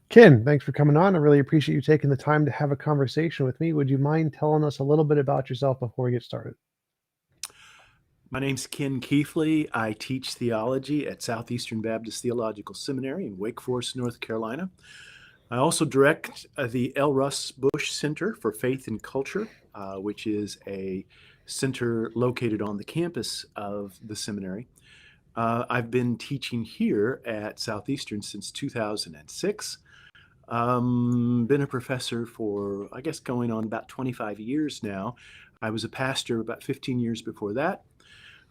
Ken, thanks for coming on. I really appreciate you taking the time to have a conversation with me. Would you mind telling us a little bit about yourself before we get started? My name's Ken Keathley. I teach theology at Southeastern Baptist Theological Seminary in Wake Forest, North Carolina. I also direct the L. Russ Bush Center for Faith and Culture, which is a center located on the campus of the seminary. I've been teaching here at Southeastern since 2006. Been a professor for, I guess, going on about 25 years now. I was a pastor about 15 years before that.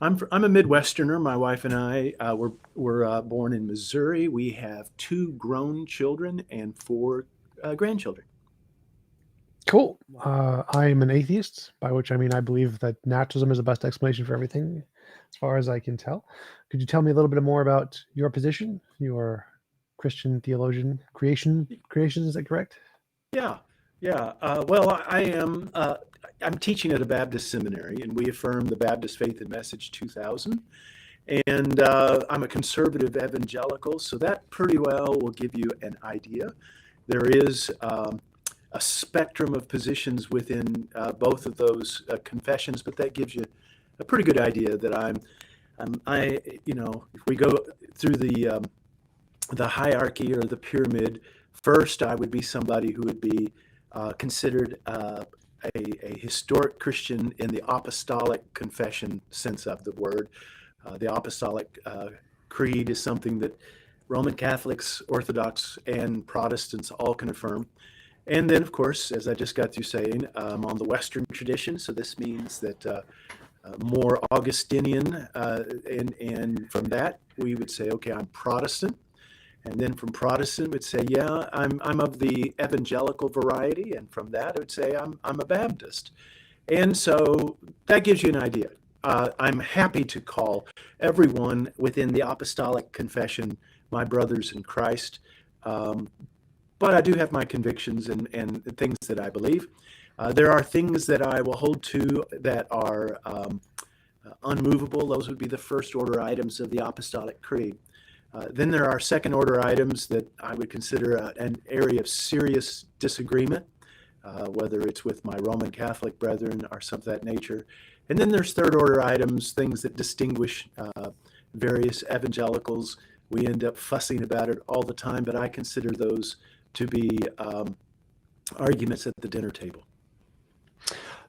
I'm a Midwesterner. My wife and I were born in Missouri. We have 2 grown children and 4 grandchildren. Cool. I am an atheist, by which I mean I believe that naturalism is the best explanation for everything, as far as I can tell. Could you tell me a little bit more about your position? Your Christian theologian, creation, is that correct? Yeah. Well, I am. I'm teaching at a Baptist seminary, and we affirm the Baptist Faith and Message 2000. And I'm a conservative evangelical, so that pretty well will give you an idea. There is a spectrum of positions within both of those confessions, but that gives you a pretty good idea that if we go through the hierarchy or the pyramid, first I would be somebody who would be considered a historic Christian in the apostolic confession sense of the word. The apostolic creed is something that Roman Catholics, Orthodox, and Protestants all can affirm. And then, of course, as I just got through saying, on the Western tradition, so this means that more Augustinian, and from that we would say, okay, I'm Protestant. And then from Protestant, would say, yeah, I'm of the evangelical variety, and from that, I would say I'm a Baptist. And so that gives you an idea. I'm happy to call everyone within the apostolic confession my brothers in Christ, but I do have my convictions and things that I believe. There are things that I will hold to that are unmovable. Those would be the first order items of the apostolic creed. Then there are second order items that I would consider an area of serious disagreement, whether it's with my Roman Catholic brethren or something of that nature. And then there's third order items, things that distinguish various evangelicals. We end up fussing about it all the time, but I consider those to be arguments at the dinner table.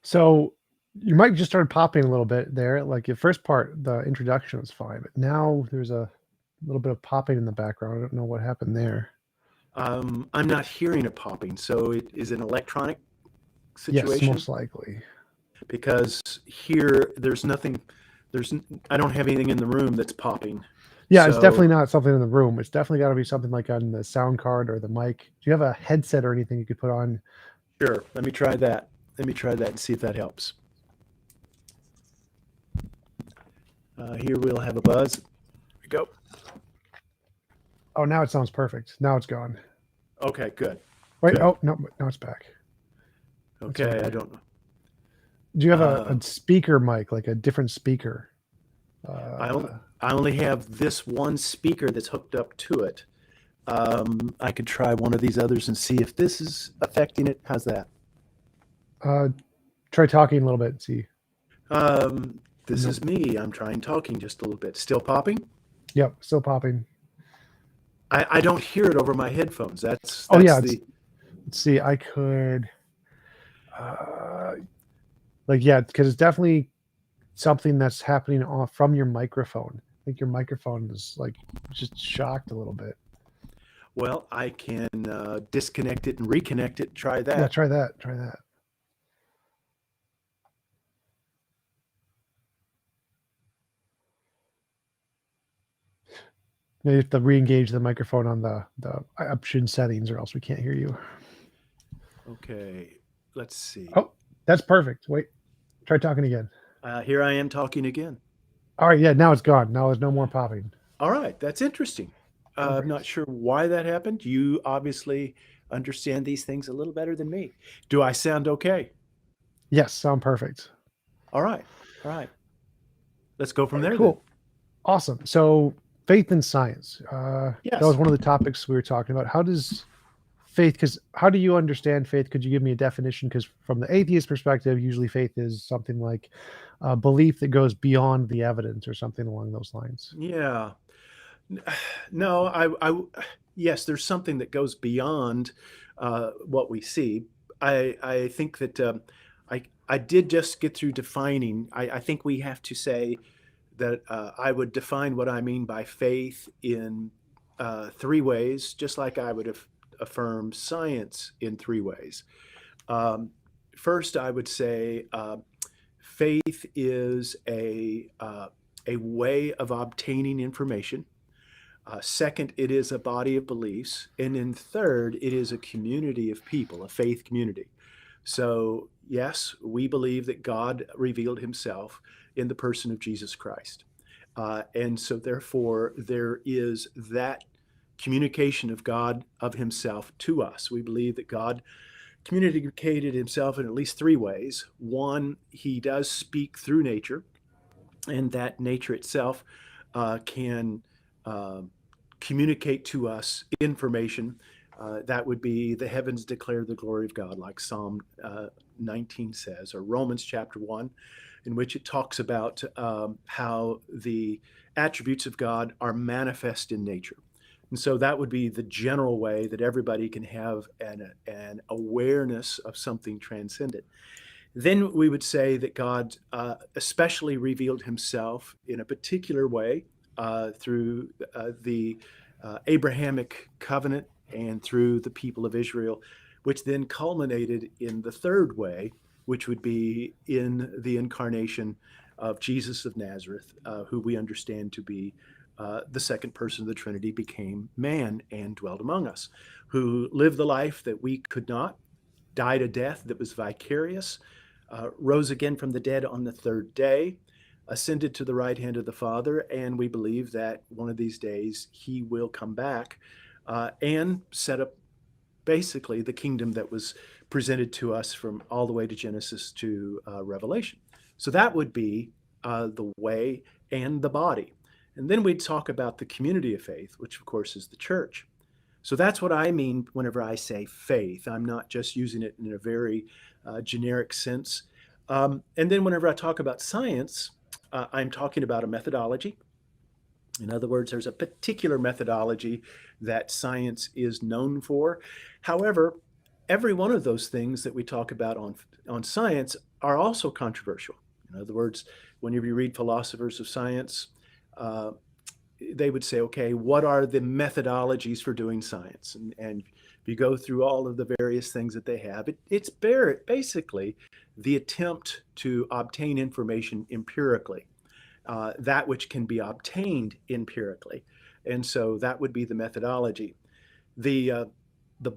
So your mic just started popping a little bit there. Like the first part, the introduction was fine, but now there's a little bit of popping in the background. I don't know what happened there. I'm not hearing a popping, so it is an electronic situation? Yes, most likely. Because here, I don't have anything in the room that's popping. Yeah, it's definitely not something in the room. It's definitely got to be something like on the sound card or the mic. Do you have a headset or anything you could put on? Sure. Let me try that. And see if that helps. Here we'll have a buzz. Here we go. Oh, now it sounds perfect. Now it's gone. Okay, good. Wait, good. Oh, no, now it's back. Okay, I don't know. Do you have a speaker mic, like a different speaker? I only have this one speaker that's hooked up to it. I could try one of these others and see if this is affecting it. How's that? Try talking a little bit and see. This is me. I'm trying talking just a little bit. Still popping? Yep, still popping. I don't hear it over my headphones. That's yeah. Let's see. I could, because it's definitely something that's happening from your microphone. I think your microphone is like just shocked a little bit. Well, I can disconnect it and reconnect it. Try that. Yeah, try that. You have to re-engage the microphone on the option settings, or else we can't hear you. Okay, let's see. Oh, that's perfect. Wait, try talking again. Here I am talking again. All right, yeah, now it's gone. Now there's no more popping. All right, that's interesting. I'm not sure why that happened. You obviously understand these things a little better than me. Do I sound okay? Yes, sound perfect. All right. let's go from there then. Cool. Awesome. So faith and science. That was Yes. one of the topics we were talking about. How does faith, because how do you understand faith? Could you give me a definition? Because from the atheist perspective, usually faith is something like a belief that goes beyond the evidence or something along those lines. Yeah. No, yes, there's something that goes beyond what we see. I think that I did just get through defining. I think we have to say that I would define what I mean by faith in three ways, just like I would affirm science in three ways. Um, First, I would say faith is a way of obtaining information. Second, it is a body of beliefs. And then third, it is a community of people, a faith community. So, yes, we believe that God revealed himself in the person of Jesus Christ. And so, therefore, there is that communication of God, of himself to us. We believe that God communicated himself in at least three ways. One, he does speak through nature, and that nature itself can uh, communicate to us information. That would be the heavens declare the glory of God, like Psalm 19 says, or Romans chapter 1, in which it talks about how the attributes of God are manifest in nature. And so that would be the general way that everybody can have an awareness of something transcendent. Then we would say that God especially revealed himself in a particular way through the Abrahamic covenant and through the people of Israel, which then culminated in the third way, which would be in the incarnation of Jesus of Nazareth, who we understand to be the second person of the Trinity, became man and dwelt among us, who lived the life that we could not, died a death that was vicarious, rose again from the dead on the third day, ascended to the right hand of the Father, and we believe that one of these days he will come back and set up basically the kingdom that was presented to us from all the way to Genesis to Revelation. So that would be the way and the body. And then we'd talk about the community of faith, which of course is the church. So that's what I mean whenever I say faith. I'm not just using it in a very generic sense. And then whenever I talk about science, I'm talking about a methodology. In other words, there's a particular methodology that science is known for. However, every one of those things that we talk about on science are also controversial. In other words, whenever you read philosophers of science, uh, they would say, okay, what are the methodologies for doing science? And if you go through all of the various things that they have, it's basically the attempt to obtain information empirically, that which can be obtained empirically. And so that would be the methodology. The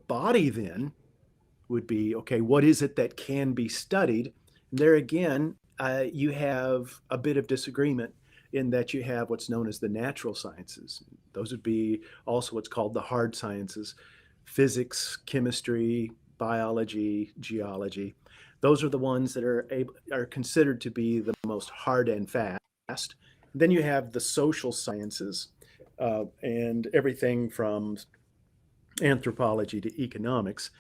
body then would be, okay, what is it that can be studied? And there again, you have a bit of disagreement in that you have what's known as the natural sciences. Those would be also what's called the hard sciences: physics, chemistry, biology, geology. Those are the ones that are considered to be the most hard and fast. Then you have the social sciences, and everything from anthropology to economics.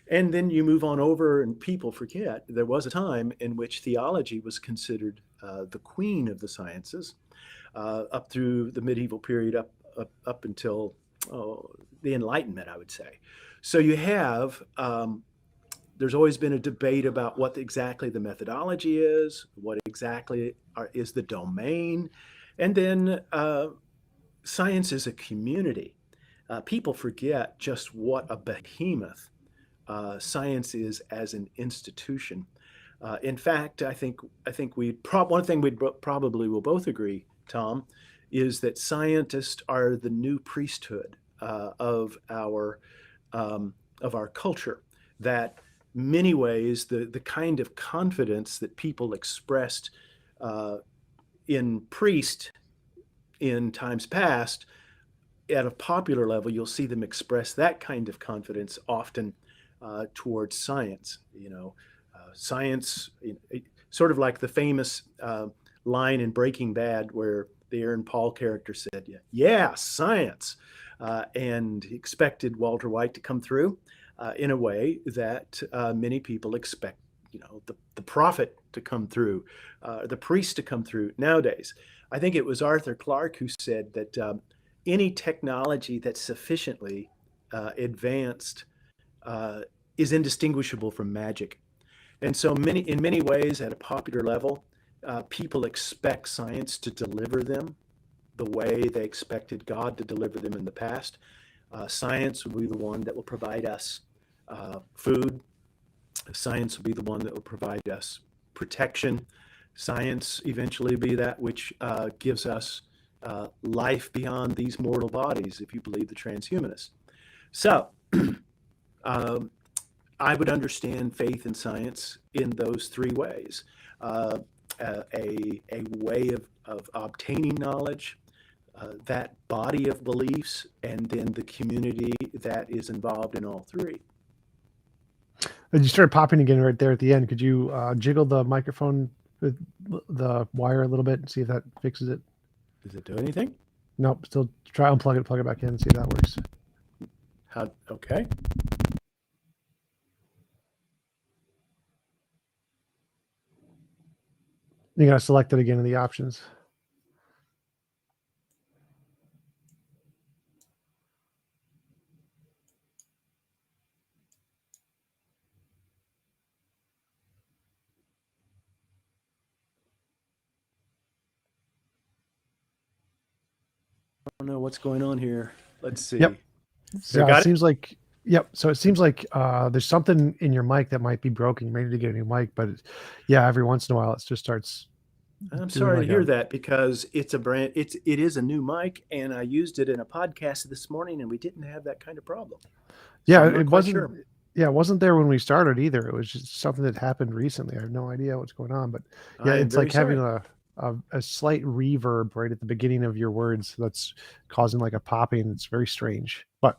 And then you move on over, and people forget there was a time in which theology was considered the queen of the sciences, up through the medieval period, up until the Enlightenment, I would say. So you have there's always been a debate about what exactly the methodology is, what exactly is the domain, and then science is a community. People forget just what a behemoth science is as an institution. In fact, I think one thing we probably will both agree, Tom, is that scientists are the new priesthood of our culture. That many ways the kind of confidence that people expressed in priest in times past, at a popular level, you'll see them express that kind of confidence often towards science. Science, sort of like the famous line in Breaking Bad where the Aaron Paul character said, "Yeah, science," and he expected Walter White to come through in a way that many people expect, the prophet to come through, the priest to come through nowadays. I think it was Arthur Clarke who said that any technology that's sufficiently advanced is indistinguishable from magic. And so in many ways, at a popular level, people expect science to deliver them the way they expected God to deliver them in the past. Science will be the one that will provide us food. Science will be the one that will provide us protection. Science eventually be that which gives us life beyond these mortal bodies, if you believe the transhumanists. So I would understand faith and science in those three ways. A way of obtaining knowledge, that body of beliefs, and then the community that is involved in all three. And you started popping again right there at the end. Could you jiggle the microphone with the wire a little bit and see if that fixes it? Does it do anything? Nope. Still try unplug it, plug it back in, and see if that works. Okay. You gotta select it again in the options. I don't know what's going on here. Let's see. Yep. So Got it seems like, yep. So it seems like there's something in your mic that might be broken. You may need to get a new mic, but yeah, every once in a while it just starts. I'm sorry to hear that, because it is a new mic, and I used it in a podcast this morning, and we didn't have that kind of problem. Yeah, it wasn't. Yeah, it wasn't there when we started either. It was just something that happened recently. I have no idea what's going on, but yeah, it's like having a slight reverb right at the beginning of your words that's causing like a popping. It's very strange. But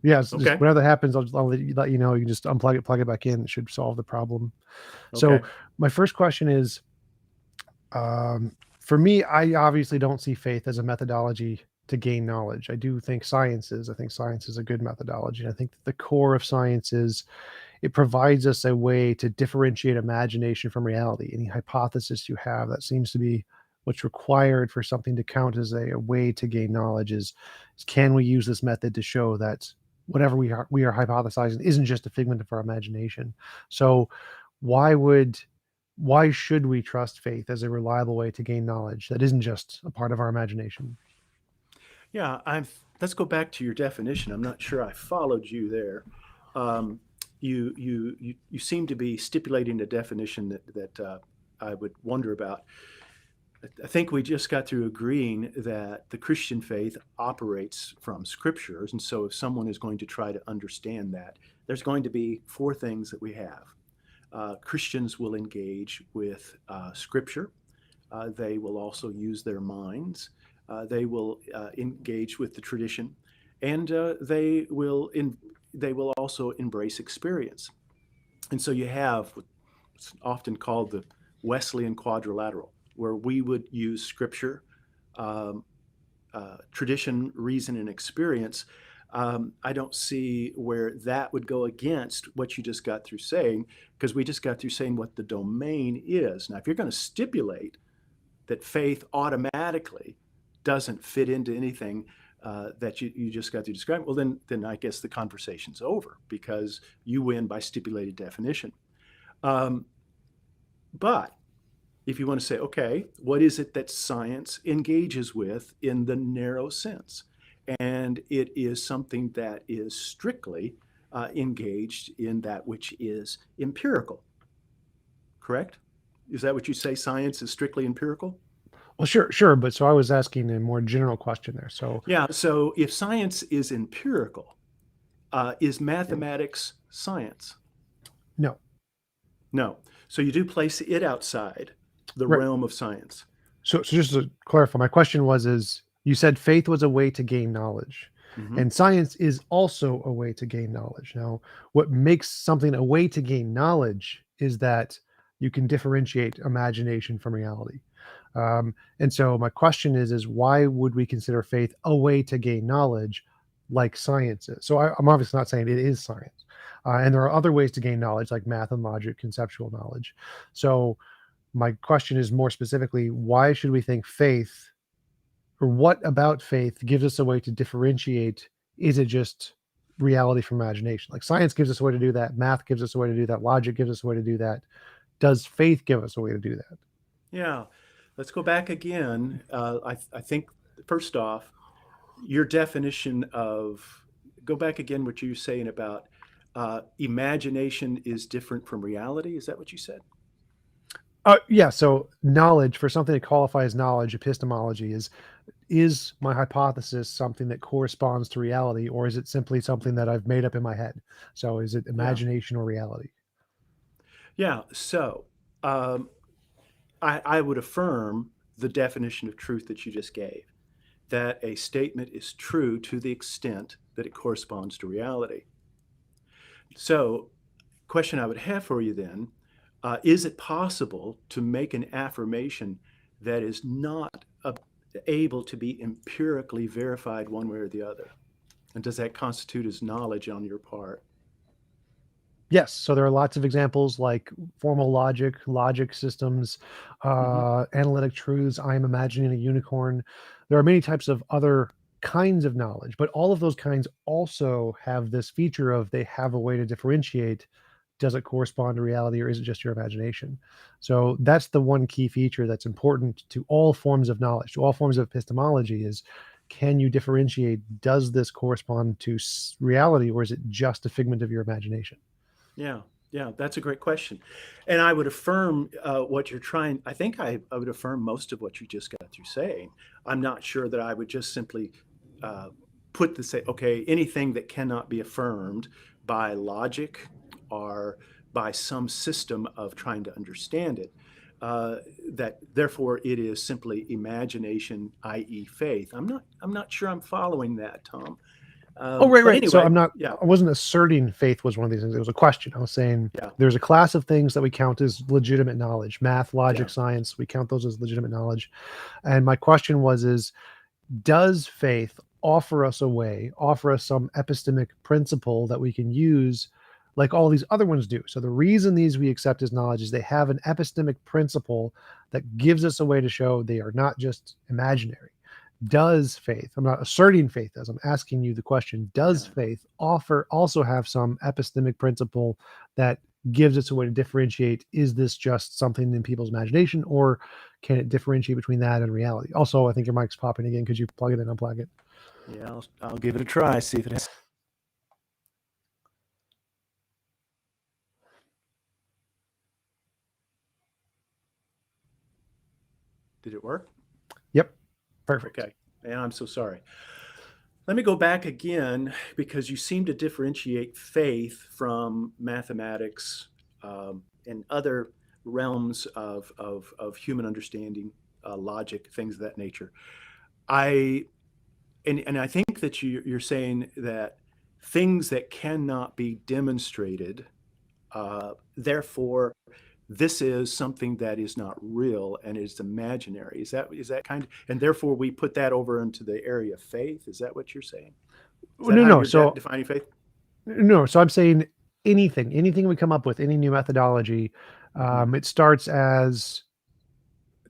yeah, just whenever that happens, I'll let you know. You can just unplug it, plug it back in. It should solve the problem. So my first question is, for me, I obviously don't see faith as a methodology to gain knowledge. I do think science is. I think science is a good methodology. I think that the core of science is it provides us a way to differentiate imagination from reality. Any hypothesis you have, that seems to be what's required for something to count as a way to gain knowledge is can we use this method to show that whatever we are hypothesizing isn't just a figment of our imagination. So why should we trust faith as a reliable way to gain knowledge that isn't just a part of our imagination? Yeah, let's go back to your definition. I'm not sure I followed you there. You seem to be stipulating a definition that I would wonder about. I think we just got through agreeing that the Christian faith operates from scriptures, and so if someone is going to try to understand that, there's going to be four things that we have. Christians will engage with scripture. They will also use their minds. They will engage with the tradition, and they will also embrace experience. And so you have what's often called the Wesleyan quadrilateral, where we would use scripture, tradition, reason, and experience. I don't see where that would go against what you just got through saying, because we just got through saying what the domain is. Now, if you're going to stipulate that faith automatically doesn't fit into anything that you just got to describe, well, then I guess the conversation's over, because you win by stipulated definition. But if you want to say, okay, what is it that science engages with in the narrow sense? And it is something that is strictly engaged in that which is empirical. Correct? Is that what you say? Science is strictly empirical? Well, sure. But so I was asking a more general question there. So yeah. So if science is empirical, is mathematics science? No. So you do place it outside the realm of science. So just to clarify, my question is you said faith was a way to gain knowledge, and science is also a way to gain knowledge. Now, what makes something a way to gain knowledge is that you can differentiate imagination from reality. And so my question is why would we consider faith a way to gain knowledge like science is? So I'm obviously not saying it is science. And there are other ways to gain knowledge like math and logic, conceptual knowledge. So my question is more specifically, why should we think faith, or what about faith gives us a way to differentiate? Is it just reality from imagination? Like science gives us a way to do that, math gives us a way to do that, logic gives us a way to do that. Does faith give us a way to do that? Yeah. Let's go back again. I think, first off, your definition of, go back again, what you were saying about imagination is different from reality. Is that what you said? Yeah. So knowledge, for something to qualify as knowledge, epistemology is my hypothesis something that corresponds to reality, or is it simply something that I've made up in my head? So is it Yeah. imagination or reality? Yeah. So um, I would affirm the definition of truth that you just gave, that a statement is true to the extent that it corresponds to reality. So, question I would have for you then, is it possible to make an affirmation that is not able to be empirically verified one way or the other? And does that constitute as knowledge on your part? Yes. So there are lots of examples like formal logic systems, Hmm. analytic truths. I'm imagining a unicorn. There are many types of other kinds of knowledge, but all of those kinds also have this feature of they have a way to differentiate. Does it correspond to reality or is it just your imagination? So that's the one key feature that's important to all forms of knowledge, to all forms of epistemology is, can you differentiate? Does this correspond to reality or is it just a figment of your imagination? Yeah, yeah, that's a great question. And I would affirm what you're trying, I would affirm most of what you just got through saying. I'm not sure that I would just simply uh, say, okay, anything that cannot be affirmed by logic or by some system of trying to understand it, uh, that therefore it is simply imagination, i.e., faith. I'm not sure I'm following that, Tom. Oh, right, But right. So anyway, yeah, I wasn't asserting faith was one of these things. It was a question. I was saying yeah, there's a class of things that we count as legitimate knowledge, math, yeah, logic, science. We count those as legitimate knowledge. And my question is, does faith offer us a way, offer us some epistemic principle that we can use like all these other ones do? So the reason these we accept as knowledge is they have an epistemic principle that gives us a way to show they are not just imaginary. Does faith, I'm not asserting faith as I'm asking you the question, does yeah. faith also have some epistemic principle that gives us a way to differentiate, is this just something in people's imagination or can it differentiate between that and reality? Also, I think your mic's popping again. Could you plug it and unplug it? Yeah, I'll give it a try, see if it has. Did it work? Yep. Perfect. Okay. And I'm so sorry. Let me go back again because you seem to differentiate faith from mathematics and other realms of human understanding, logic, things of that nature. I and I think that you're saying that things that cannot be demonstrated, therefore this is something that is not real and is imaginary. Is that kind of, and therefore we put that over into the area of faith? Is that what you're saying? Is that No, how no. you're So defining faith? no. So I'm saying anything we come up with, any new methodology, Hmm. it starts as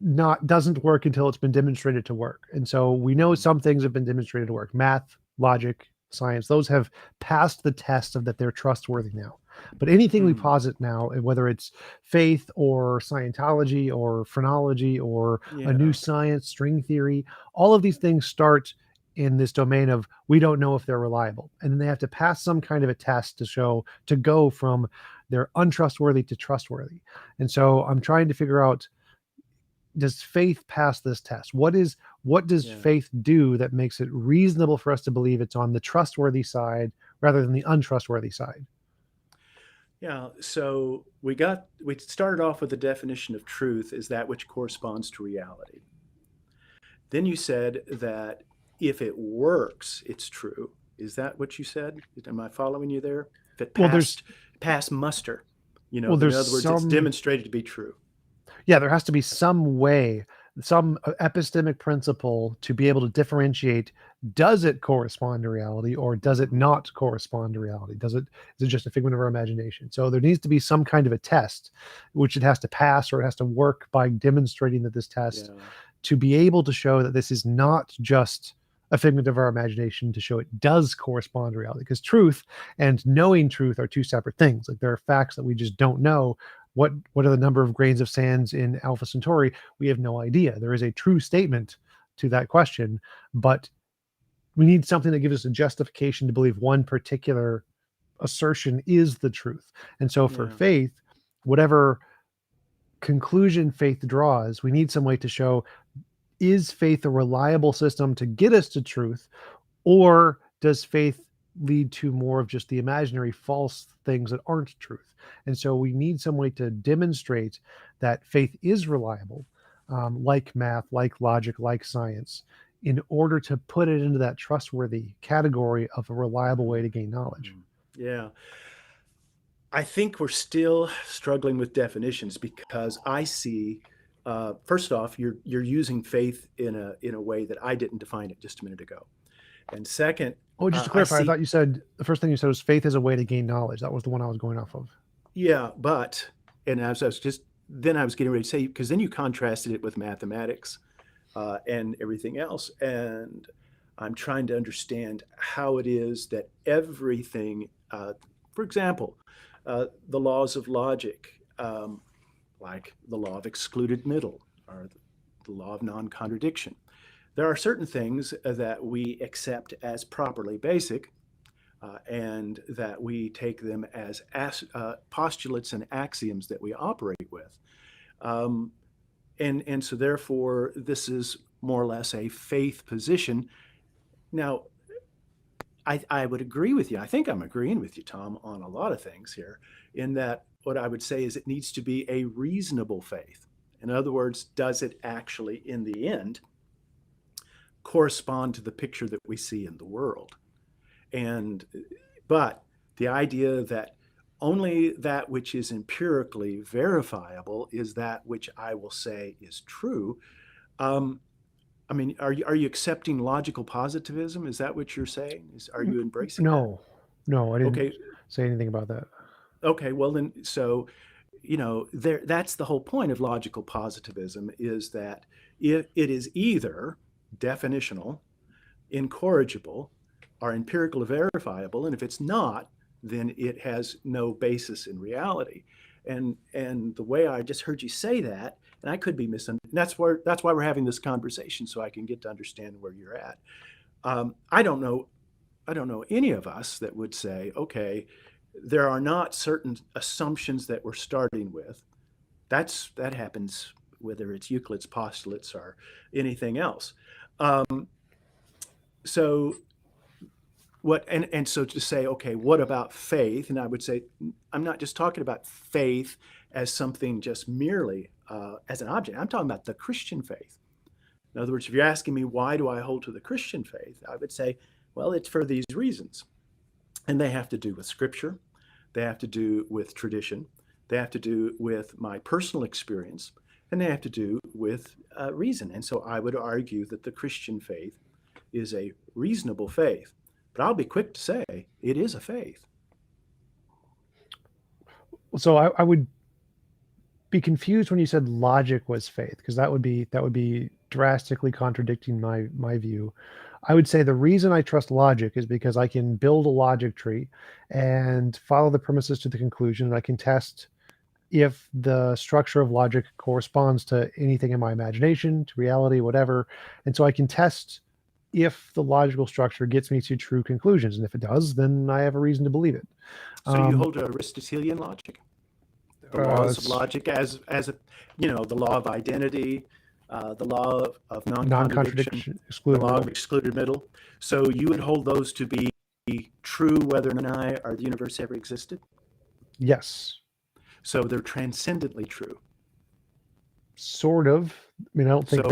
not doesn't work until it's been demonstrated to work. And so we know Hmm. some things have been demonstrated to work. Math, logic, science, those have passed the test of that they're trustworthy now. But anything we Hmm. posit now, whether it's faith or Scientology or phrenology or a new Yeah. science, string theory, all of these things start in this domain of we don't know if they're reliable. And then they have to pass some kind of a test to show to go from they're untrustworthy to trustworthy. And so I'm trying to figure out, does faith pass this test? What does Yeah. faith do that makes it reasonable for us to believe it's on the trustworthy side rather than the untrustworthy side? Yeah. So we started off with the definition of truth as that which corresponds to reality. Then you said that if it works, it's true. Is that what you said? Am I following you there? If it Well, there's passed muster, well, in there's other words, it's some demonstrated to be true. yeah, there has to be some way some epistemic principle to be able to differentiate, does it correspond to reality or does it not correspond to reality? Is it just a figment of our imagination? So there needs to be some kind of a test which it has to pass, or it has to work by demonstrating that this test to be able to show that this is not just a figment of our imagination, to show it does correspond to reality. Because truth and knowing truth are two separate things. Like there are facts that we just don't know. What are the number of grains of sands in Alpha Centauri? We have no idea. There is a true statement to that question, but we need something that gives us a justification to believe one particular assertion is the truth. And so for faith, whatever conclusion faith draws, we need some way to show, is faith a reliable system to get us to truth, or does faith lead to more of just the imaginary false things that aren't truth? And so we need some way to demonstrate that faith is reliable, like math, like logic, like science, in order to put it into that trustworthy category of a reliable way to gain knowledge. Yeah. I think we're still struggling with definitions, because I see, first off, you're using faith in a way that I didn't define it just a minute ago. And second, oh, just to clarify, I thought you said the first thing you said was faith is a way to gain knowledge. That was the one I was going off of. Yeah, but, and I was getting ready to say, because then you contrasted it with mathematics and everything else. And I'm trying to understand how it is that everything, for example, the laws of logic, like the law of excluded middle or the law of non-contradiction. There are certain things that we accept as properly basic, and that we take them as postulates and axioms that we operate with. And so therefore, this is more or less a faith position. Now, I would agree with you. I think I'm agreeing with you, Tom, on a lot of things here, in that what I would say is it needs to be a reasonable faith. In other words, does it actually, in the end, correspond to the picture that we see in the world? But the idea that only that which is empirically verifiable is that which I will say is true. I mean, are you accepting logical positivism? Is that what you're saying? Are you embracing that? No, I didn't say anything about that. Okay, well then, so, that's the whole point of logical positivism, is that it is either definitional, incorrigible, or empirically verifiable, and if it's not, then it has no basis in reality. And the way I just heard you say that, and I could be misunderstanding. That's why we're having this conversation, so I can get to understand where you're at. I don't know any of us that would say, okay, there are not certain assumptions that we're starting with. That happens whether it's Euclid's postulates or anything else. So what, and so to say, okay, what about faith? And I would say, I'm not just talking about faith as something just merely as an object. I'm talking about the Christian faith. In other words, if you're asking me, why do I hold to the Christian faith? I would say, well, it's for these reasons. And they have to do with scripture. They have to do with tradition. They have to do with my personal experience. And they have to do with reason. And so I would argue that the Christian faith is a reasonable faith. But I'll be quick to say it is a faith. So I would be confused when you said logic was faith, because that would be drastically contradicting my view. I would say the reason I trust logic is because I can build a logic tree and follow the premises to the conclusion, and I can test if the structure of logic corresponds to anything in my imagination, to reality, whatever. And so I can test if the logical structure gets me to true conclusions. And if it does, then I have a reason to believe it. So you hold to Aristotelian logic? The laws of logic as a, the law of identity, the law of non-contradiction, the law of excluded middle. So you would hold those to be true whether or not the universe ever existed? Yes. So they're transcendently true. Sort of. I mean, I don't think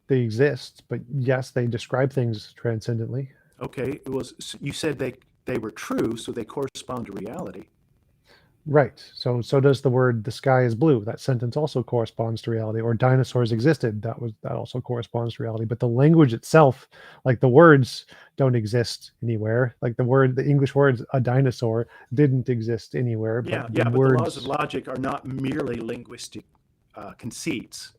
they exist, but yes, they describe things transcendently. Okay. You said they were true, so they correspond to reality. Right. So does the word "the sky is blue." That sentence also corresponds to reality. Or dinosaurs existed. That also corresponds to reality. But the language itself, like the words, don't exist anywhere. Like the English words "a dinosaur" didn't exist anywhere. But Yeah, the yeah, but the laws of words. logic are not merely linguistic conceits.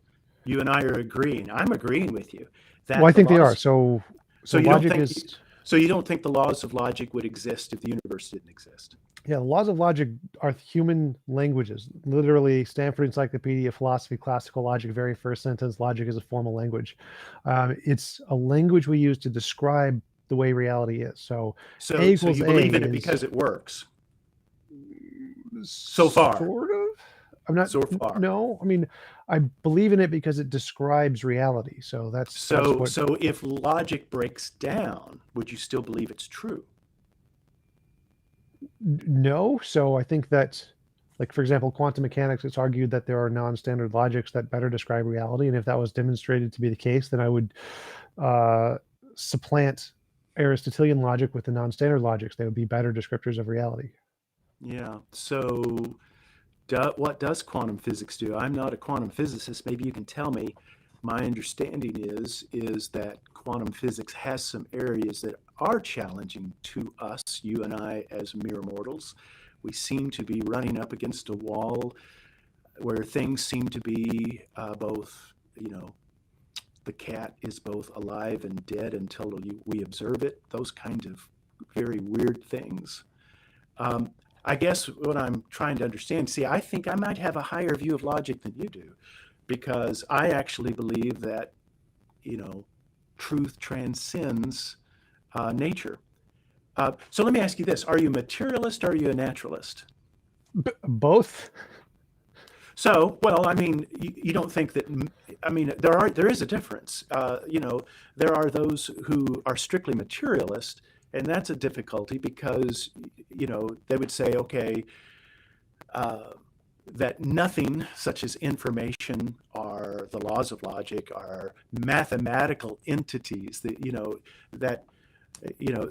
You and I are agreeing. I'm agreeing with you Well, that I the think they are. laws. So You don't logic think. is. So you don't think the laws of logic would exist if the universe didn't exist? Yeah, laws of logic are human languages. Literally, Stanford Encyclopedia, philosophy, classical logic, very first sentence, logic is a formal language. It's a language we use to describe the way reality is. So A So equals you A believe in it is because it works so far. sort of. I'm not, So far. no, I mean, I believe in it because it describes reality. So that's what. So if logic breaks down, would you still believe it's true? No. So I think that, like, for example, quantum mechanics, it's argued that there are non-standard logics that better describe reality. And if that was demonstrated to be the case, then I would uh, supplant Aristotelian logic with the non-standard logics. They would be better descriptors of reality. Yeah. So what does quantum physics do? I'm not a quantum physicist. Maybe you can tell me. My understanding is that quantum physics has some areas that are challenging to us, you and I, as mere mortals. We seem to be running up against a wall where things seem to be both, the cat is both alive and dead until we observe it. Those kinds of very weird things. Um, I guess what I'm trying to understand, see, I think I might have a higher view of logic than you do, because I actually believe that, you know, truth transcends nature. So let me ask you this: are you a materialist or are you a naturalist? Both. So, well, I mean, you don't think that? I mean, there is a difference. There are those who are strictly materialist, and that's a difficulty because they would say, okay, uh, that nothing such as information or the laws of logic are mathematical entities that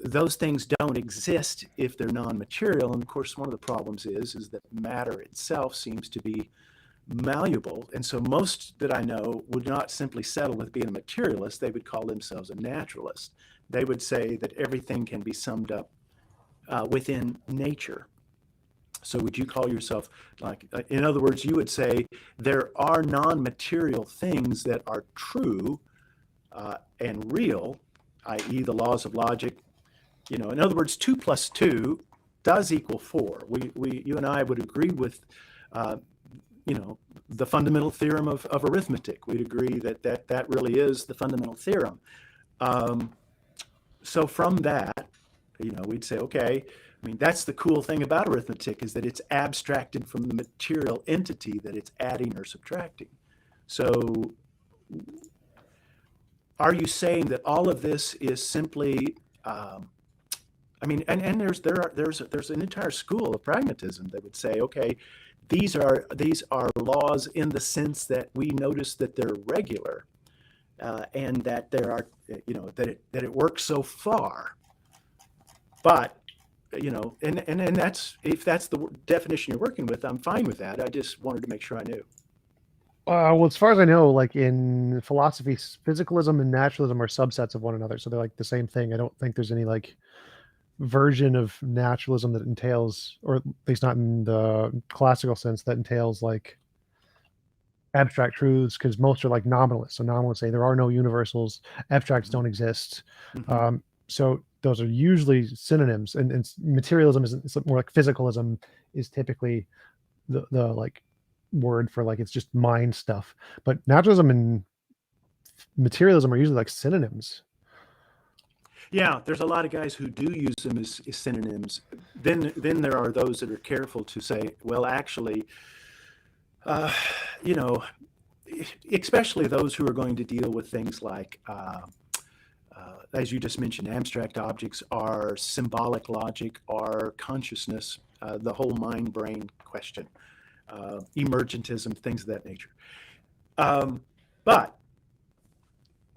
those things don't exist if they're non-material. And of course, one of the problems is that matter itself seems to be malleable. And so most that I know would not simply settle with being a materialist. They would call themselves a naturalist. They would say that everything can be summed up within nature. So would you call yourself, like, in other words, you would say there are non-material things that are true and real, i.e. the laws of logic. In other words, 2 plus 2 does equal 4. You and I would agree with uh, the fundamental theorem of arithmetic. We'd agree that really is the fundamental theorem. Um, so from that, we'd say, okay, I mean, that's the cool thing about arithmetic, is that it's abstracted from the material entity that it's adding or subtracting. So are you saying that all of this is simply, I mean, and there's an entire school of pragmatism that would say, okay, these are laws in the sense that we notice that they're regular, and that there are, that it works so far. But and that's, if that's the definition you're working with, I'm fine with that. I just wanted to make sure I knew. Well, as far as I know, like in philosophy, physicalism and naturalism are subsets of one another, so they're like the same thing. I don't think there's any like version of naturalism that entails, or at least not in the classical sense, that entails like abstract truths, because most are like nominalists. So nominalists say there are no universals, abstracts don't exist. Mm-hmm. So those are usually synonyms, and materialism is, it's more like physicalism is typically the like word for like it's just mind stuff. But naturalism and materialism are usually like synonyms. Yeah, there's a lot of guys who do use them as synonyms. Then there are those that are careful to say, well, actually, uh, you know, especially those who are going to deal with things like, as you just mentioned, abstract objects, are symbolic logic, are consciousness, the whole mind-brain question, emergentism, things of that nature. But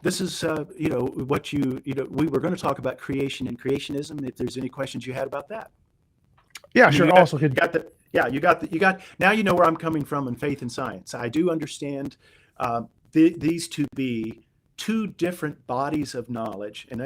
this is, what we were going to talk about creation and creationism. If there's any questions you had about that. Yeah, I mean, sure. you got Also, you could got the yeah, you got now you know where I'm coming from in faith and science. I do understand uh, these to be two different bodies of knowledge, and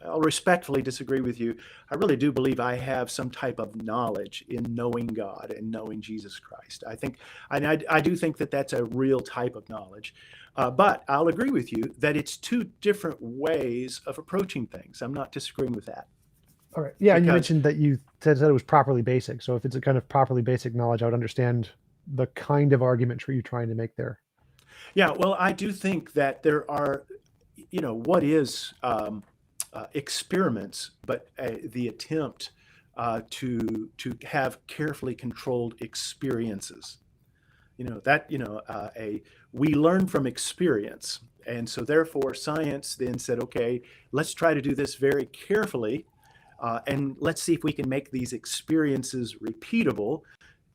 I'll respectfully disagree with you. I really do believe I have some type of knowledge in knowing God and knowing Jesus Christ. I do think that that's a real type of knowledge. But I'll agree with you that it's two different ways of approaching things. I'm not disagreeing with that all right. Yeah, and you because mentioned that you said it was properly basic. So if it's a kind of properly basic knowledge, I would understand the kind of argument for you trying to make there. yeah, well, I do think that there are, what is experiments, but the attempt to have carefully controlled experiences. A we learn from experience, and so therefore science then said, okay, let's try to do this very carefully, and let's see if we can make these experiences repeatable.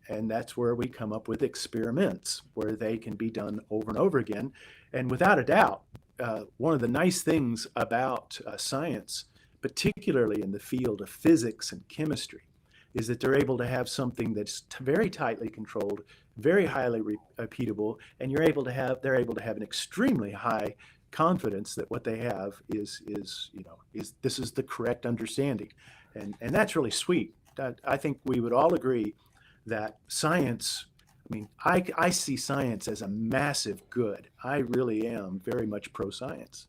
And that's where we come up with experiments where they can be done over and over again. And without a doubt, one of the nice things about science, particularly in the field of physics and chemistry, is that they're able to have something that's very tightly controlled, very highly repeatable, and they're able to have an extremely high confidence that what they have is this is the correct understanding, and that's really sweet. I think we would all agree that science, I mean, I see science as a massive good. I really am very much pro science.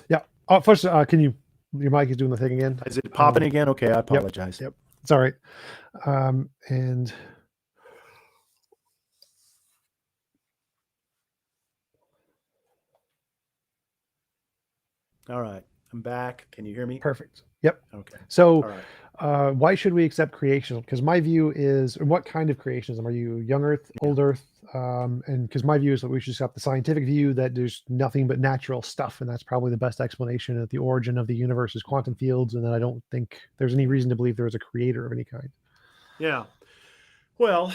Yeah. First, can you? Your mic is doing the thing again. Is it popping again? Okay, I Yep. apologize. Yep. It's all right. And All right, I'm back. Can you hear me? perfect. Yep. Okay. So, All right. why should we accept creationism? Because my view is, or what kind of creationism? Are you young Earth, Yeah. old Earth? And because my view is that we should accept the scientific view that there's nothing but natural stuff, and that's probably the best explanation that the origin of the universe is quantum fields, and that I don't think there's any reason to believe there is a creator of any kind. Yeah. Well,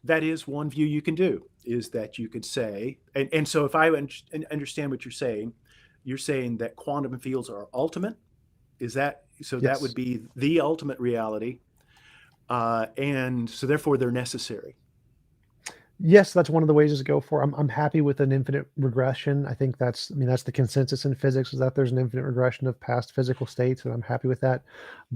that is one view you can do, is that you could say, and so if I understand what you're saying that quantum fields are ultimate. Is that so? That would Yes. be the ultimate reality, and so therefore they're necessary. Yes, that's one of the ways to go for. I'm happy with an infinite regression. I think that's, I mean, that's the consensus in physics, is that there's an infinite regression of past physical states, and I'm happy with that.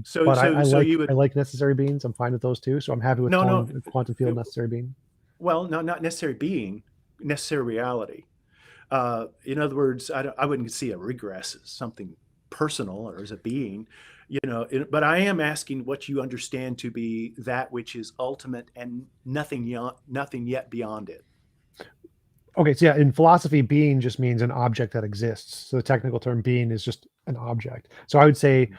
So But I, so I so like you I would like necessary beings. I'm fine with those too. So I'm happy with no no. calling a quantum field necessary being. Well, no, not necessary being, necessary reality. In other words, I wouldn't see a regress as something personal or as a being, but I am asking what you understand to be that which is ultimate and nothing yet beyond it. Okay, so yeah, in philosophy, being just means an object that exists. So the technical term being is just an object. So I would say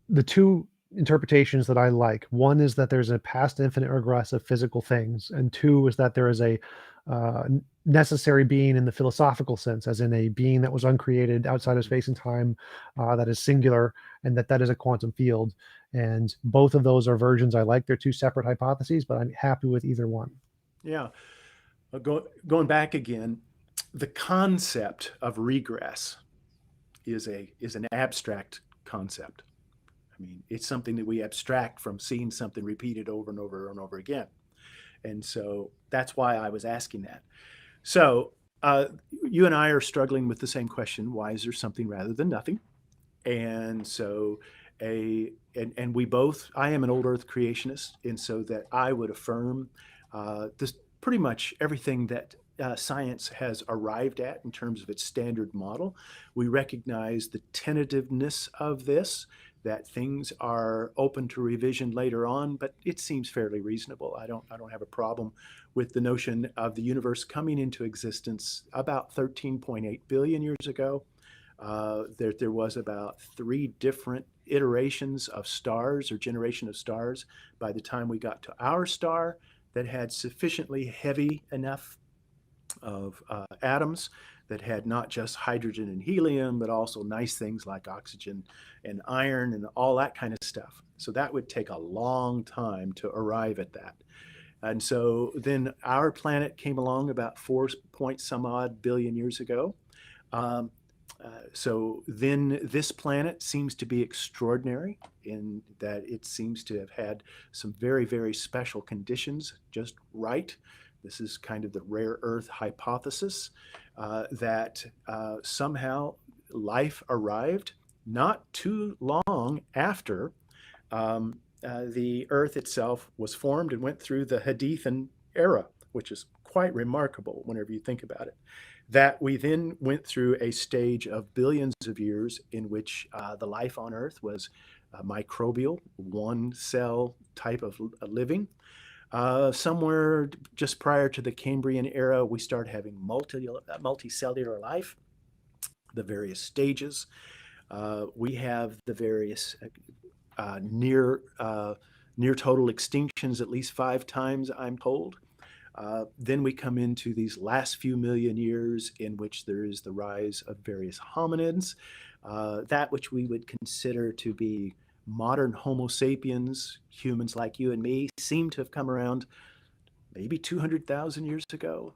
the two interpretations that I like, one is that there's a past infinite regress of physical things, and two is that there is a necessary being in the philosophical sense, as in a being that was uncreated outside of space and time, that is singular, and that is a quantum field. And both of those are versions I like. They're two separate hypotheses, but I'm happy with either one. Yeah. Going back again, the concept of regress is an abstract concept. I mean, it's something that we abstract from seeing something repeated over and over and over again. And so that's why I was asking that. So you and I are struggling with the same question: why is there something rather than nothing? And so and we both, I am an old earth creationist, and so that I would affirm this pretty much everything that science has arrived at in terms of its standard model. We recognize the tentativeness of this, that things are open to revision later on, but it seems fairly reasonable. I don't have a problem with the notion of the universe coming into existence about 13.8 billion years ago. There was about 3 different iterations of stars or generation of stars by the time we got to our star that had sufficiently heavy enough of atoms that had not just hydrogen and helium, but also nice things like oxygen and iron and all that kind of stuff. So that would take a long time to arrive at that. And so then our planet came along about 4 point some odd billion years ago. Um, So then this planet seems to be extraordinary in that it seems to have had some very, very special conditions just right. This is kind of the rare earth hypothesis that somehow life arrived not too long after the earth itself was formed and went through the Hadithan era, which is quite remarkable whenever you think about it. That we then went through a stage of billions of years in which the life on Earth was microbial, one cell type of living. Somewhere just prior to the Cambrian era, we started having multicellular life, the various stages. We have the various near total extinctions at least 5 times, I'm told. Then we come into these last few million years in which there is the rise of various hominids, that which we would consider to be modern Homo sapiens, humans like you and me, seem to have come around maybe 200,000 years ago.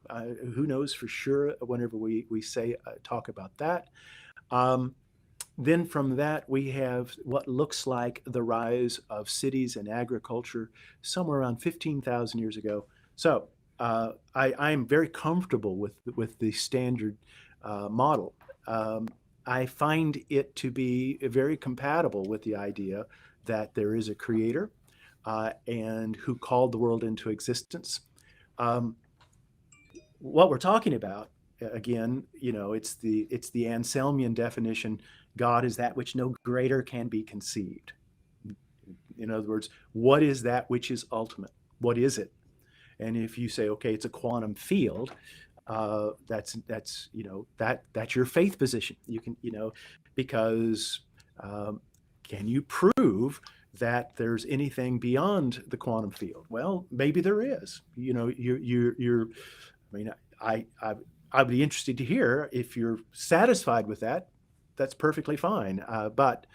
Who knows for sure whenever we say talk about that. Then from that, we have what looks like the rise of cities and agriculture somewhere around 15,000 years ago. So I'm very comfortable with the standard model. I find it to be very compatible with the idea that there is a creator and who called the world into existence. What we're talking about, again, it's the Anselmian definition. God is that which no greater can be conceived. In other words, what is that which is ultimate? What is it? And if you say, okay, it's a quantum field, that's your faith position. You can, because can you prove that there's anything beyond the quantum field? Well, maybe there is. I'd be interested to hear if you're satisfied with that. That's perfectly fine. But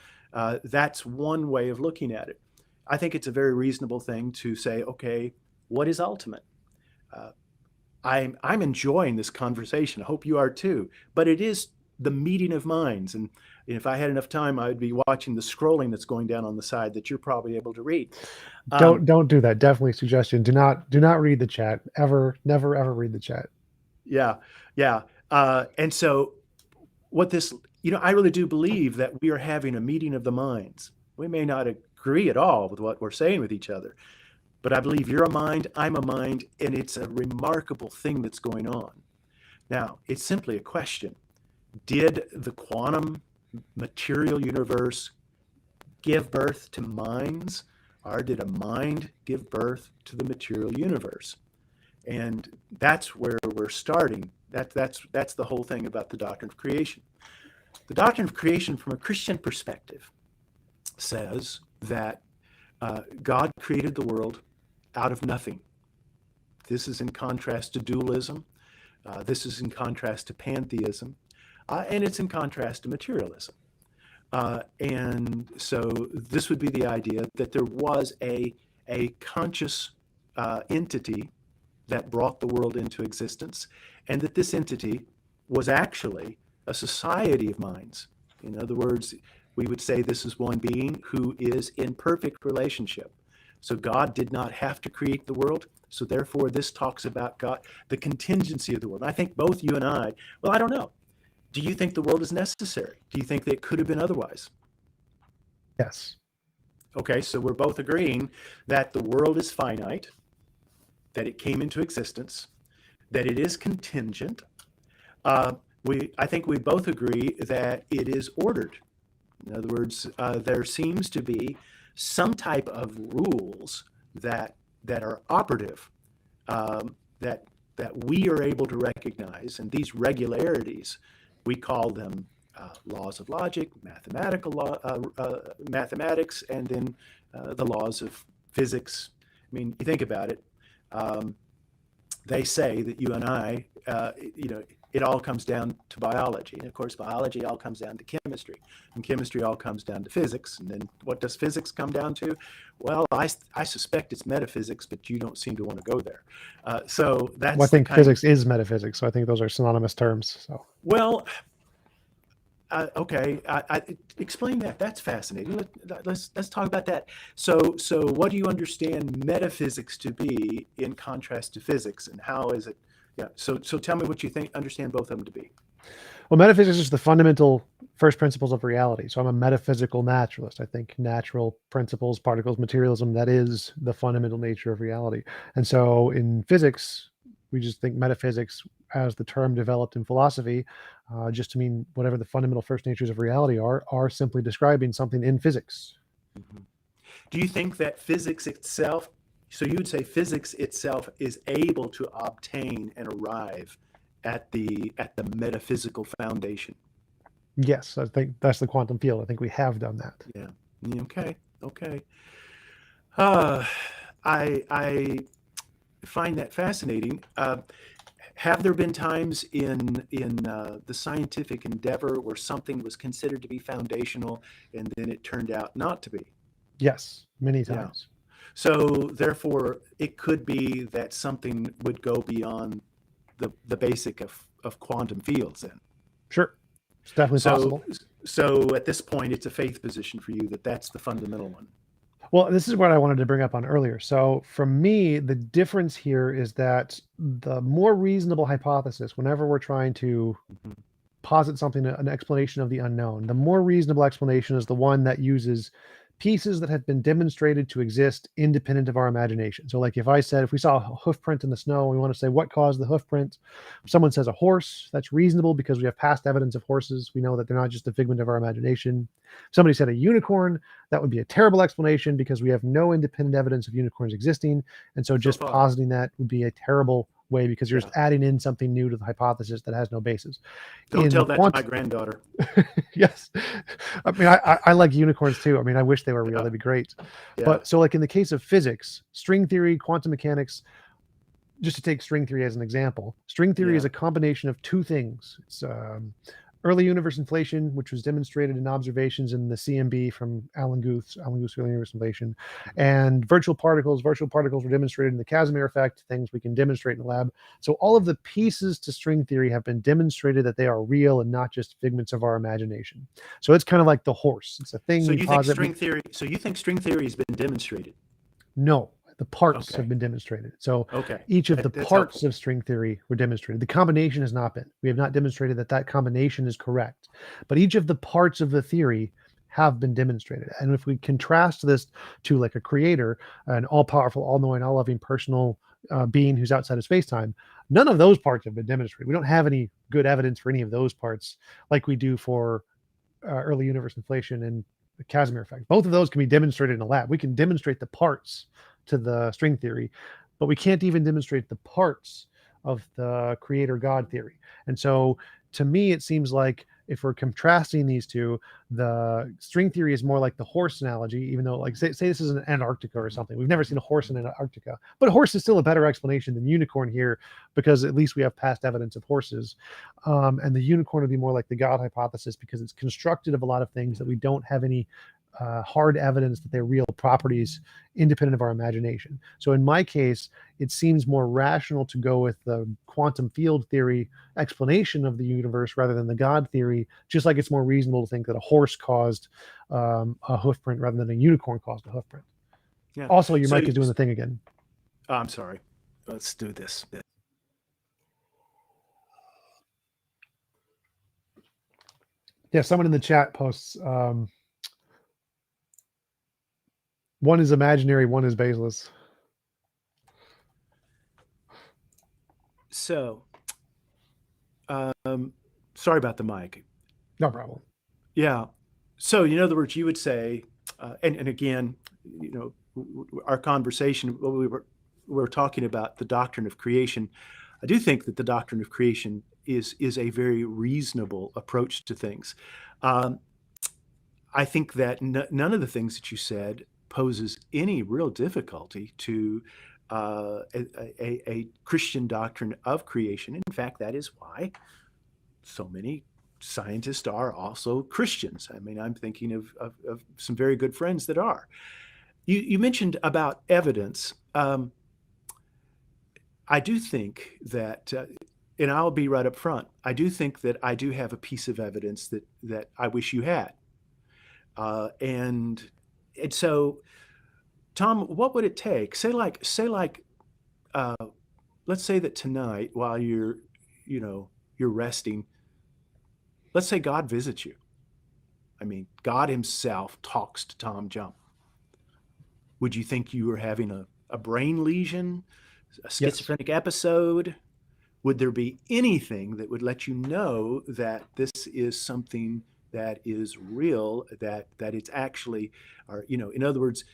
that's one way of looking at it. I think it's a very reasonable thing to say, okay, what is ultimate? I'm enjoying this conversation. I hope you are too. But it is the meeting of minds. And if I had enough time, I would be watching the scrolling that's going down on the side that you're probably able to read. Don't do that. Definitely a suggestion. Do not read the chat ever. Never ever read the chat. Yeah. And so what this, I really do believe that we are having a meeting of the minds. We may not agree at all with what we're saying with each other, but I believe you're a mind, I'm a mind, and it's a remarkable thing that's going on. Now, it's simply a question. Did the quantum material universe give birth to minds, or did a mind give birth to the material universe? And that's where we're starting. That's the whole thing about the doctrine of creation. The doctrine of creation from a Christian perspective says that God created the world out of nothing. This is in contrast to dualism. This is in contrast to pantheism. And it's in contrast to materialism. And so this would be the idea that there was a conscious entity that brought the world into existence, and that this entity was actually a society of minds. In other words, we would say this is one being who is in perfect relationship. So God did not have to create the world. So therefore, this talks about God, the contingency of the world. And I think both you and I don't know. Do you think the world is necessary? Do you think that it could have been otherwise? Yes. Okay, so we're both agreeing that the world is finite, that it came into existence, that it is contingent. I think we both agree that it is ordered. In other words, there seems to be some type of rules that are operative, that we are able to recognize, and these regularities, we call them laws of logic, mathematics, and then the laws of physics. I mean, you think about it. They say that you and I, it all comes down to biology. And of course, biology all comes down to chemistry. And chemistry all comes down to physics. And then what does physics come down to? Well, I suspect it's metaphysics, but you don't seem to want to go there. So that's I think physics is metaphysics. So I think those are synonymous terms. So well, Okay, explain that. That's fascinating. Let's talk about that. So what do you understand metaphysics to be in contrast to physics, and how is it? Yeah. So tell me what you understand both of them to be. Well, metaphysics is the fundamental first principles of reality. So I'm a metaphysical naturalist. I think natural principles, particles, materialism, that is the fundamental nature of reality. And so in physics, we just think metaphysics as the term developed in philosophy, just to mean whatever the fundamental first natures of reality are simply describing something in physics. Mm-hmm. Do you think that physics itself, so you would say physics itself is able to obtain and arrive at the metaphysical foundation? Yes, I think that's the quantum field. I think we have done that. Yeah. Okay. I find that fascinating. Have there been times in the scientific endeavor where something was considered to be foundational and then it turned out not to be? Yes, many Yeah. times. So therefore, it could be that something would go beyond the basic of quantum fields then. Sure. It's definitely possible. So at this point, it's a faith position for you that that's the fundamental one. Well, this is what I wanted to bring up on earlier. So for me, the difference here is that the more reasonable hypothesis, whenever we're trying to posit something, an explanation of the unknown, the more reasonable explanation is the one that uses pieces that have been demonstrated to exist independent of our imagination. So like if we saw a hoof print in the snow, we want to say what caused the hoof print. If someone says a horse, that's reasonable because we have past evidence of horses. We know that they're not just a figment of our imagination. If somebody said a unicorn, that would be a terrible explanation because we have no independent evidence of unicorns existing. And so just positing that would be a terrible way because you're just adding in something new to the hypothesis that has no basis. Don't tell that to my granddaughter. Yes. I mean, I like unicorns too. I mean, I wish they were real. That'd be great. Yeah. But so like in the case of physics, string theory, quantum mechanics, just to take string theory as an example, string theory is a combination of two things. It's early universe inflation, which was demonstrated in observations in the CMB from Alan Guth's early universe inflation, and virtual particles. Virtual particles were demonstrated in the Casimir effect, things we can demonstrate in the lab. So all of the pieces to string theory have been demonstrated that they are real and not just figments of our imagination. So it's kind of like the horse. It's a thing. So you think string theory? So you think string theory has been demonstrated? No. The parts have been demonstrated. So each of the parts of string theory were demonstrated. The combination has not been. We have not demonstrated that combination is correct. But each of the parts of the theory have been demonstrated. And if we contrast this to like a creator, an all-powerful, all-knowing, all-loving personal being who's outside of space-time, none of those parts have been demonstrated. We don't have any good evidence for any of those parts like we do for early universe inflation and the Casimir effect. Both of those can be demonstrated in a lab. We can demonstrate the parts to the string theory, but we can't even demonstrate the parts of the creator God theory. And so to me, it seems like if we're contrasting these two, the string theory is more like the horse analogy, even though like say this is an Antarctica or something. We've never seen a horse in Antarctica, but a horse is still a better explanation than unicorn here because at least we have past evidence of horses. And the unicorn would be more like the God hypothesis because it's constructed of a lot of things that we don't have any hard evidence that they're real properties independent of our imagination. So in my case, it seems more rational to go with the quantum field theory explanation of the universe rather than the God theory, just like it's more reasonable to think that a horse caused a hoof print rather than a unicorn caused a hoof print. Yeah. Also, your mic is doing the thing again. Oh, I'm sorry. Let's do this. Yeah, someone in the chat posts one is imaginary, one is baseless. So, sorry about the mic. No problem. Yeah. So, in other words, you would say, and again, our conversation, we were talking about the doctrine of creation. I do think that the doctrine of creation is a very reasonable approach to things. I think that none of the things that you said poses any real difficulty to a Christian doctrine of creation. In fact, that is why so many scientists are also Christians. I mean, I'm thinking of some very good friends that are. You mentioned about evidence. I do think that and I'll be right up front. I do think that I do have a piece of evidence that I wish you had. And so, Tom, what would it take? Uh, let's say that tonight, while you're resting, let's say God visits you. I mean, God Himself talks to Tom Jump. Would you think you were having a brain lesion, a Yes. schizophrenic episode? Would there be anything that would let you know that this is something that is real, that it's actually, or in other words,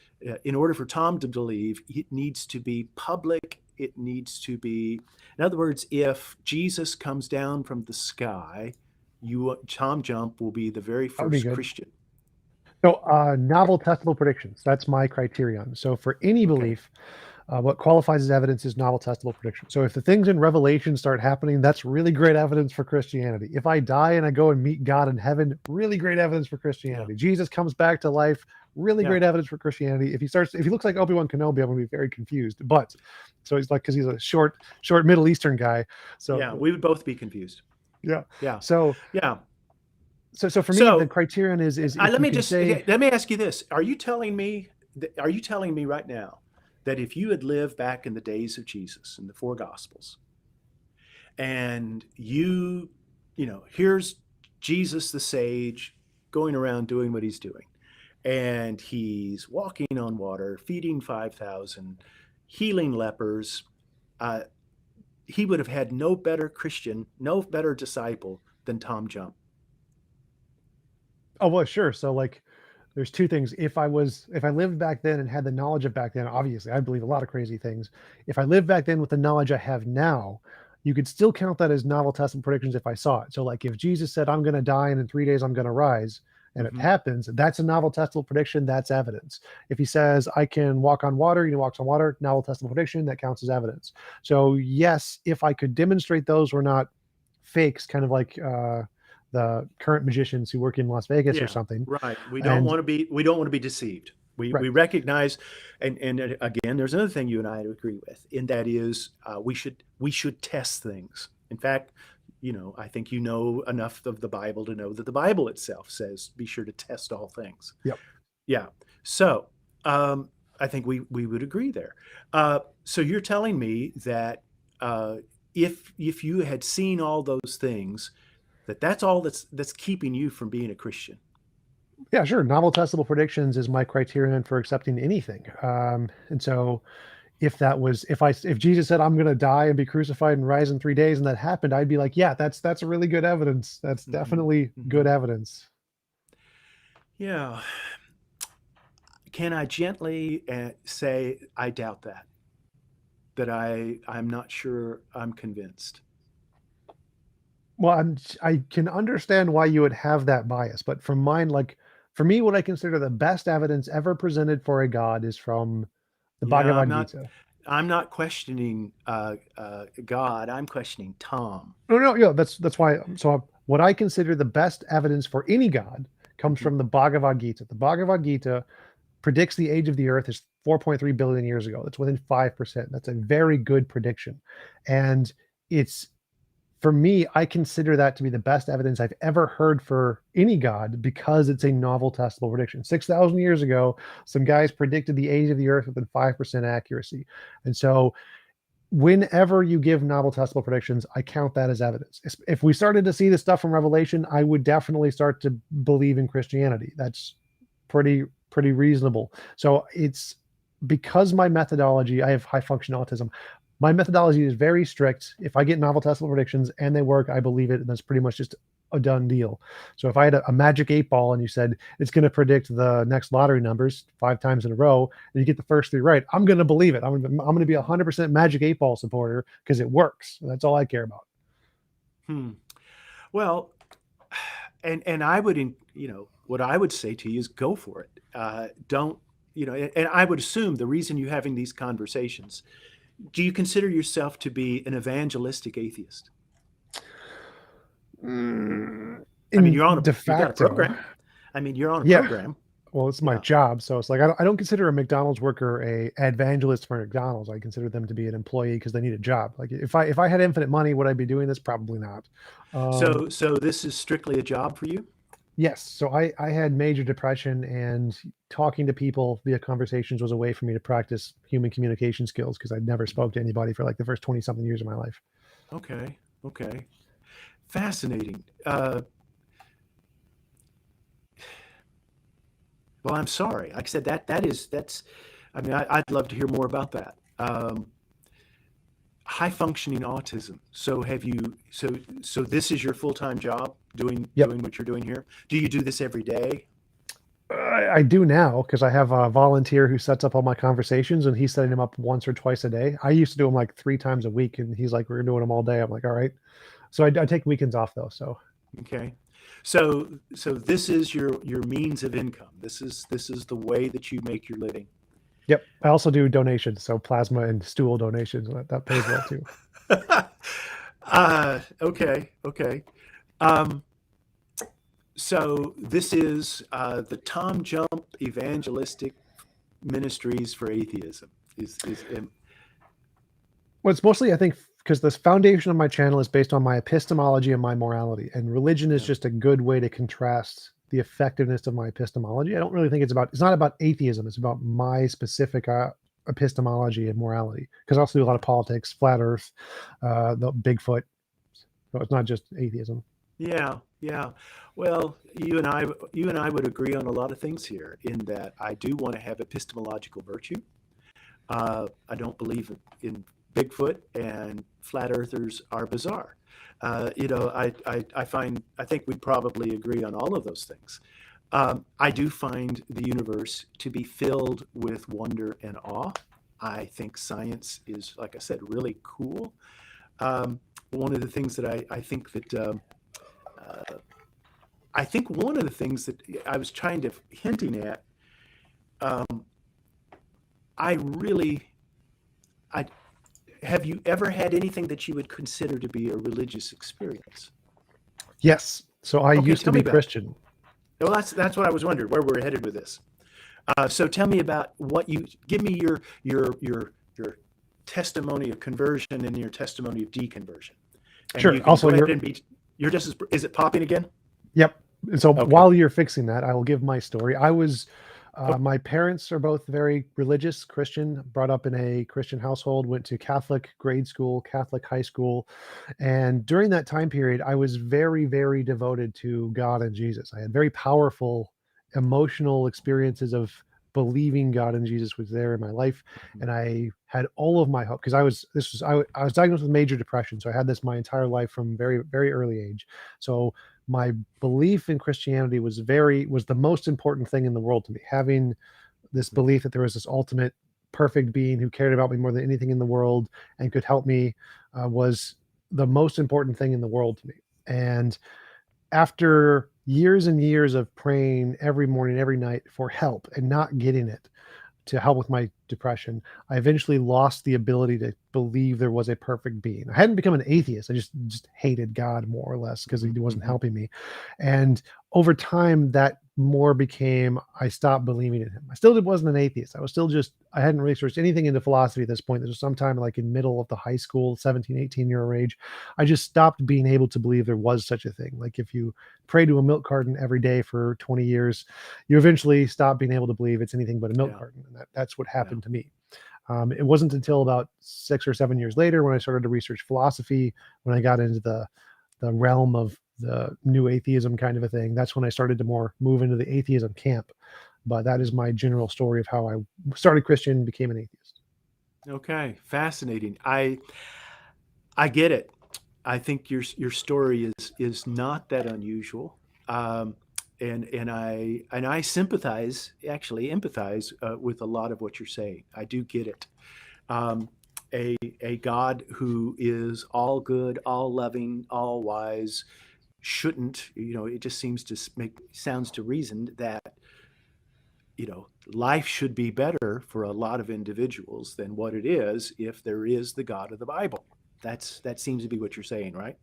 in order for Tom to believe, it needs to be public. It needs to be, in other words, if Jesus comes down from the sky, Tom Jump will be the very That would be first good. Christian. So, novel testable predictions. That's my criterion. So, for any Okay. belief, what qualifies as evidence is novel testable predictions. So, if the things in Revelation start happening, that's really great evidence for Christianity. If I die and I go and meet God in heaven, really great evidence for Christianity. Yeah. Jesus comes back to life, really Yeah. great evidence for Christianity. If he looks like Obi-Wan Kenobi, I'm gonna be very confused. But so he's like, because he's a short Middle Eastern guy. So Yeah, we would both be confused. yeah. Yeah. So Yeah. for me, the So criterion is if let you me can just say, let me ask you this: Are you telling me right now that if you had lived back in the days of Jesus in the four Gospels, and here's Jesus the sage going around doing what he's doing, and he's walking on water, feeding 5,000, healing lepers, uh, he would have had no better Christian, no better disciple than Tom Jump. oh well, sure. So like, there's two things. If I lived back then and had the knowledge of back then, obviously I believe a lot of crazy things. If I lived back then with the knowledge I have now, you could still count that as novel testable predictions if I saw it. So like, if Jesus said I'm going to die and in 3 days I'm going to rise, and it Mm-hmm. happens, that's a novel testable prediction. That's evidence. If he says I can walk on water, he walks on water, novel testable prediction, that counts as evidence. So yes, if I could demonstrate those were not fakes, kind of like the current magicians who work in Las Vegas or Yeah, something. right. We don't And want to be deceived. right, We recognize, and again, there's another thing you and I agree with, and that is we should test things. In fact, I think you know enough of the Bible to know that the Bible itself says, "Be sure to test all things." yep. Yeah. So I think we would agree there. So you're telling me that if you had seen all those things, that's all that's keeping you from being a Christian. Yeah, sure. Novel testable predictions is my criterion for accepting anything. And so if Jesus said I'm going to die and be crucified and rise in 3 days, and that happened, I'd be like, yeah, that's really good evidence. That's Mm-hmm. definitely Mm-hmm. good evidence. Yeah. Can I gently say I doubt that? That I'm not sure I'm convinced. Well, I can understand why you would have that bias, but from mine, like for me, what I consider the best evidence ever presented for a god is from the Yeah, Bhagavad Gita. I'm not questioning God. I'm questioning Tom. No, no, yeah, that's why. So what I consider the best evidence for any god comes Mm-hmm. from the Bhagavad Gita. The Bhagavad Gita predicts the age of the earth is 4.3 billion years ago. That's within 5%. That's a very good prediction. And it's, for me, I consider that to be the best evidence I've ever heard for any god because it's a novel testable prediction. 6,000 years ago, some guys predicted the age of the earth within 5% accuracy. And so whenever you give novel testable predictions, I count that as evidence. If we started to see this stuff from Revelation, I would definitely start to believe in Christianity. That's pretty reasonable. So it's because my methodology, I have high function autism. My methodology is very strict. If I get novel testable predictions and they work, I believe it, and that's pretty much just a done deal. So if I had a magic 8 ball and you said it's going to predict the next lottery numbers 5 times in a row, and you get the first 3 right, I'm going to believe it. I'm going to be 100% magic 8 ball supporter because it works. That's all I care about. Well, and I would, what I would say to you is go for it. Don't, and I would assume the reason you're having these conversations, do you consider yourself to be an evangelistic atheist? I mean, In de you've got a facto, program. I mean, you're on a yeah. program. Well, it's my Yeah. job, so it's like I don't consider a McDonald's worker a evangelist for McDonald's. I consider them to be an employee because they need a job. Like if I had infinite money, would I be doing this? Probably not. Um, So this is strictly a job for you? yes, so I had major depression, and talking to people via conversations was a way for me to practice human communication skills because I'd never spoke to anybody for like the first 20 something years of my life. Okay. Okay. Fascinating. Well, I'm sorry. Like I said, that's. I mean, I'd love to hear more about that. High functioning autism. So have you? So this is your full time job Yep. doing what you're doing here. Do you do this every day? I do now because I have a volunteer who sets up all my conversations, and he's setting them up once or twice a day. I used to do them like 3 times a week, and he's like, "We're doing them all day." I'm like, "All right." So I take weekends off though. So Okay. So this is your means of income. This is the way that you make your living. yep. I also do donations, so plasma and stool donations. That pays well too. Okay, okay. Um, so this is the Tom Jump Evangelistic Ministries for Atheism. Is Well, it's mostly, I think, because the foundation of my channel is based on my epistemology and my morality, and religion is Yeah. just a good way to contrast the effectiveness of my epistemology. I don't really think it's not about atheism. It's about my specific epistemology and morality. Because I also do a lot of politics, flat Earth, the Bigfoot. So it's not just atheism. Yeah, yeah. Well, you and I would agree on a lot of things here. In that, I do want to have epistemological virtue. I don't believe in Bigfoot, and flat earthers are bizarre. I think we'd probably agree on all of those things. I do find the universe to be filled with wonder and awe. I think science is, like I said, really cool. One of the things that I think one of the things that I was trying to hinting at, um, I really, I have you ever had anything that you would consider to be a religious experience? Yes. So I Okay, used to tell me be about it. Christian. Well, that's what I was wondering where we're headed with this. So tell me about what you give me your testimony of conversion and your testimony of deconversion, and you Sure. can Also, go ahead and be. You're just as is it popping again? yep. And so Okay. while you're fixing that, I will give my story. Oh, My parents are both very religious, Christian, brought up in a Christian household, went to Catholic grade school, Catholic high school. And during that time period, I was very, very devoted to God and Jesus. I had very powerful emotional experiences of believing God and Jesus was there in my life. mhm, And I had all of my hope because I was diagnosed with major depression. So I had this my entire life from very, very early age. So my belief in Christianity was the most important thing in the world to me. Having this mhm, belief that there was this ultimate perfect being who cared about me more than anything in the world and could help me was the most important thing in the world to me. And after years and years of praying every morning, every night for help and not getting it, to help with my depression, I eventually lost the ability to believe there was a perfect being. I hadn't become an atheist. I just hated God more or less because he mhm, wasn't mhm, helping me. And over time, that more became I stopped believing in him. I still wasn't an atheist. I was still just I hadn't researched anything into philosophy at this point. This was sometime like in middle of the high school, 17, 18-year age. I just stopped being able to believe there was such a thing. Like if you pray to a milk carton every day for 20 years, you eventually stop being able to believe it's anything but a milk yeah, carton. And that's what yeah. happened to me. It wasn't until about 6 or 7 years later when I started to research philosophy, when I got into the realm of the new atheism kind of a thing. That's when I started to more move into the atheism camp. But that is my general story of how I started Christian, became an atheist. Okay, fascinating. I get it. I think your story is not that unusual, um, and I sympathize, actually empathize with a lot of what you're saying. I do get it. Um, a God who is all good, all loving, all wise shouldn't. It just seems to make sounds to reason that life should be better for a lot of individuals than what it is if there is the God of the Bible. That seems to be what you're saying, right?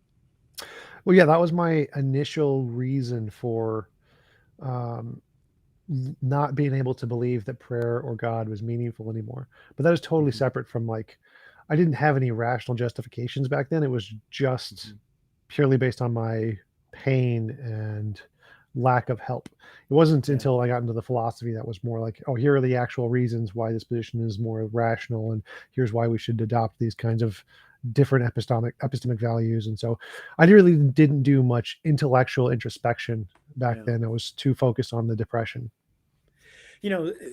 Well, yeah, that was my initial reason for um, not being able to believe that prayer or God was meaningful anymore. But that is totally Mhm. separate from like, I didn't have any rational justifications back then. It was just Mhm. purely based on my pain and lack of help. It wasn't Yeah. until I got into the philosophy that was more like, oh, here are the actual reasons why this position is more rational, and here's why we should adopt these kinds of different epistemic values. And so I really didn't do much intellectual introspection back Yeah. then. I was too focused on the depression.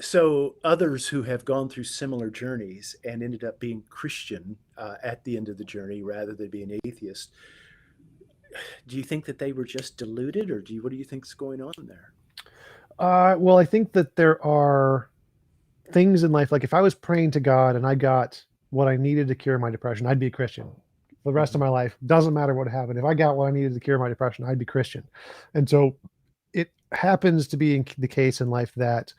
So others who have gone through similar journeys and ended up being Christian at the end of the journey rather than being atheist, do you think that they were just deluded, or what do you think's going on there? Well, I think that there are things in life, like if I was praying to God and I got what I needed to cure my depression, I'd be a Christian. For the rest of Hmm. my life, doesn't matter what happened. If I got what I needed to cure my depression, I'd be Christian. And so it happens to be the case in life that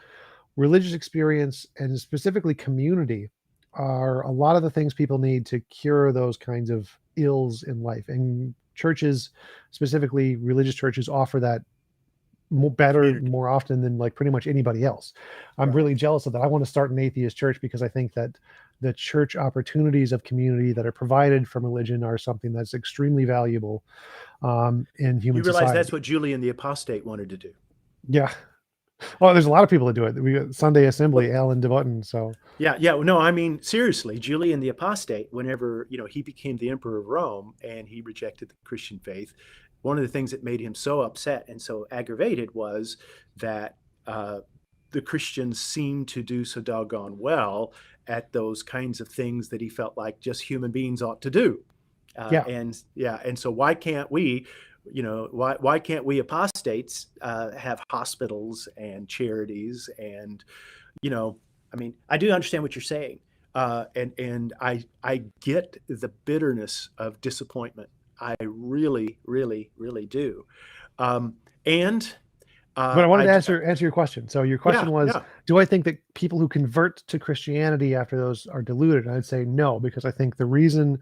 religious experience and specifically community are a lot of the things people need to cure those kinds of ills in life. And churches, specifically religious churches, offer that better Community. more often than like pretty much anybody else. I'm Right. really jealous of that. I want to start an atheist church because I think that the church opportunities of community that are provided from religion are something that's extremely valuable in You human realize that's society. what Julian the Apostate wanted to do. Yeah. Oh, there's a lot of people that do it. We got Sunday Well, Assembly, Alan DeButton. So yeah, yeah. No, I mean, seriously, Julian the Apostate, whenever, he became the emperor of Rome and he rejected the Christian faith, one of the things that made him so upset and so aggravated was that uh, the Christians seemed to do so doggone well at those kinds of things that he felt like just human beings ought to do. yeah. And yeah, and so why can't we, why can't we apostates have hospitals and charities and you know, I mean, I do understand what you're saying, and I get the bitterness of disappointment. I really, really, really do. And But I wanted I to answer your question. So your yeah, question was, yeah, do I think that people who convert to Christianity after those are deluded? And I'd say no, because I think the reason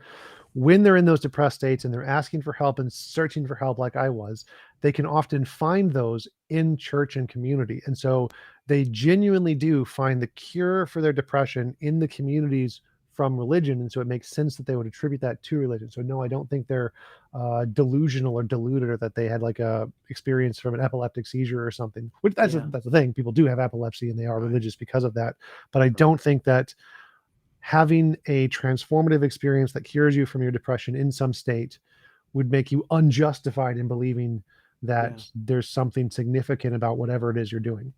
when they're in those depressed states and they're asking for help and searching for help like I was, they can often find those in church and community. And so they genuinely do find the cure for their depression in the communities from religion. And so it makes sense that they would attribute that to religion. So no, I don't think they're delusional or deluded, or that they had like a experience from an epileptic seizure or something. Which yeah, that's the thing. People do have epilepsy and they are right, religious because of that. But I right, don't think that having a transformative experience that cures you from your depression in some state would make you unjustified in believing yeah, that there's something significant about whatever it is you're doing.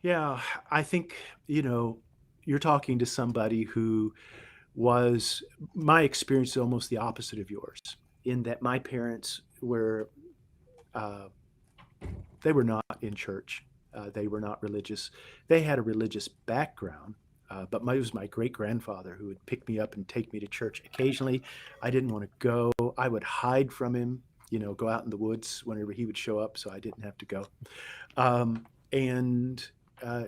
yeah. I think you're talking to somebody who was my experience is almost the opposite of yours in that my parents were uh, they were not in church. They were not religious. They had a religious background, but it was my great grandfather who would pick me up and take me to church. Occasionally, I didn't want to go. I would hide from him, go out in the woods whenever he would show up, so I didn't have to go. And uh,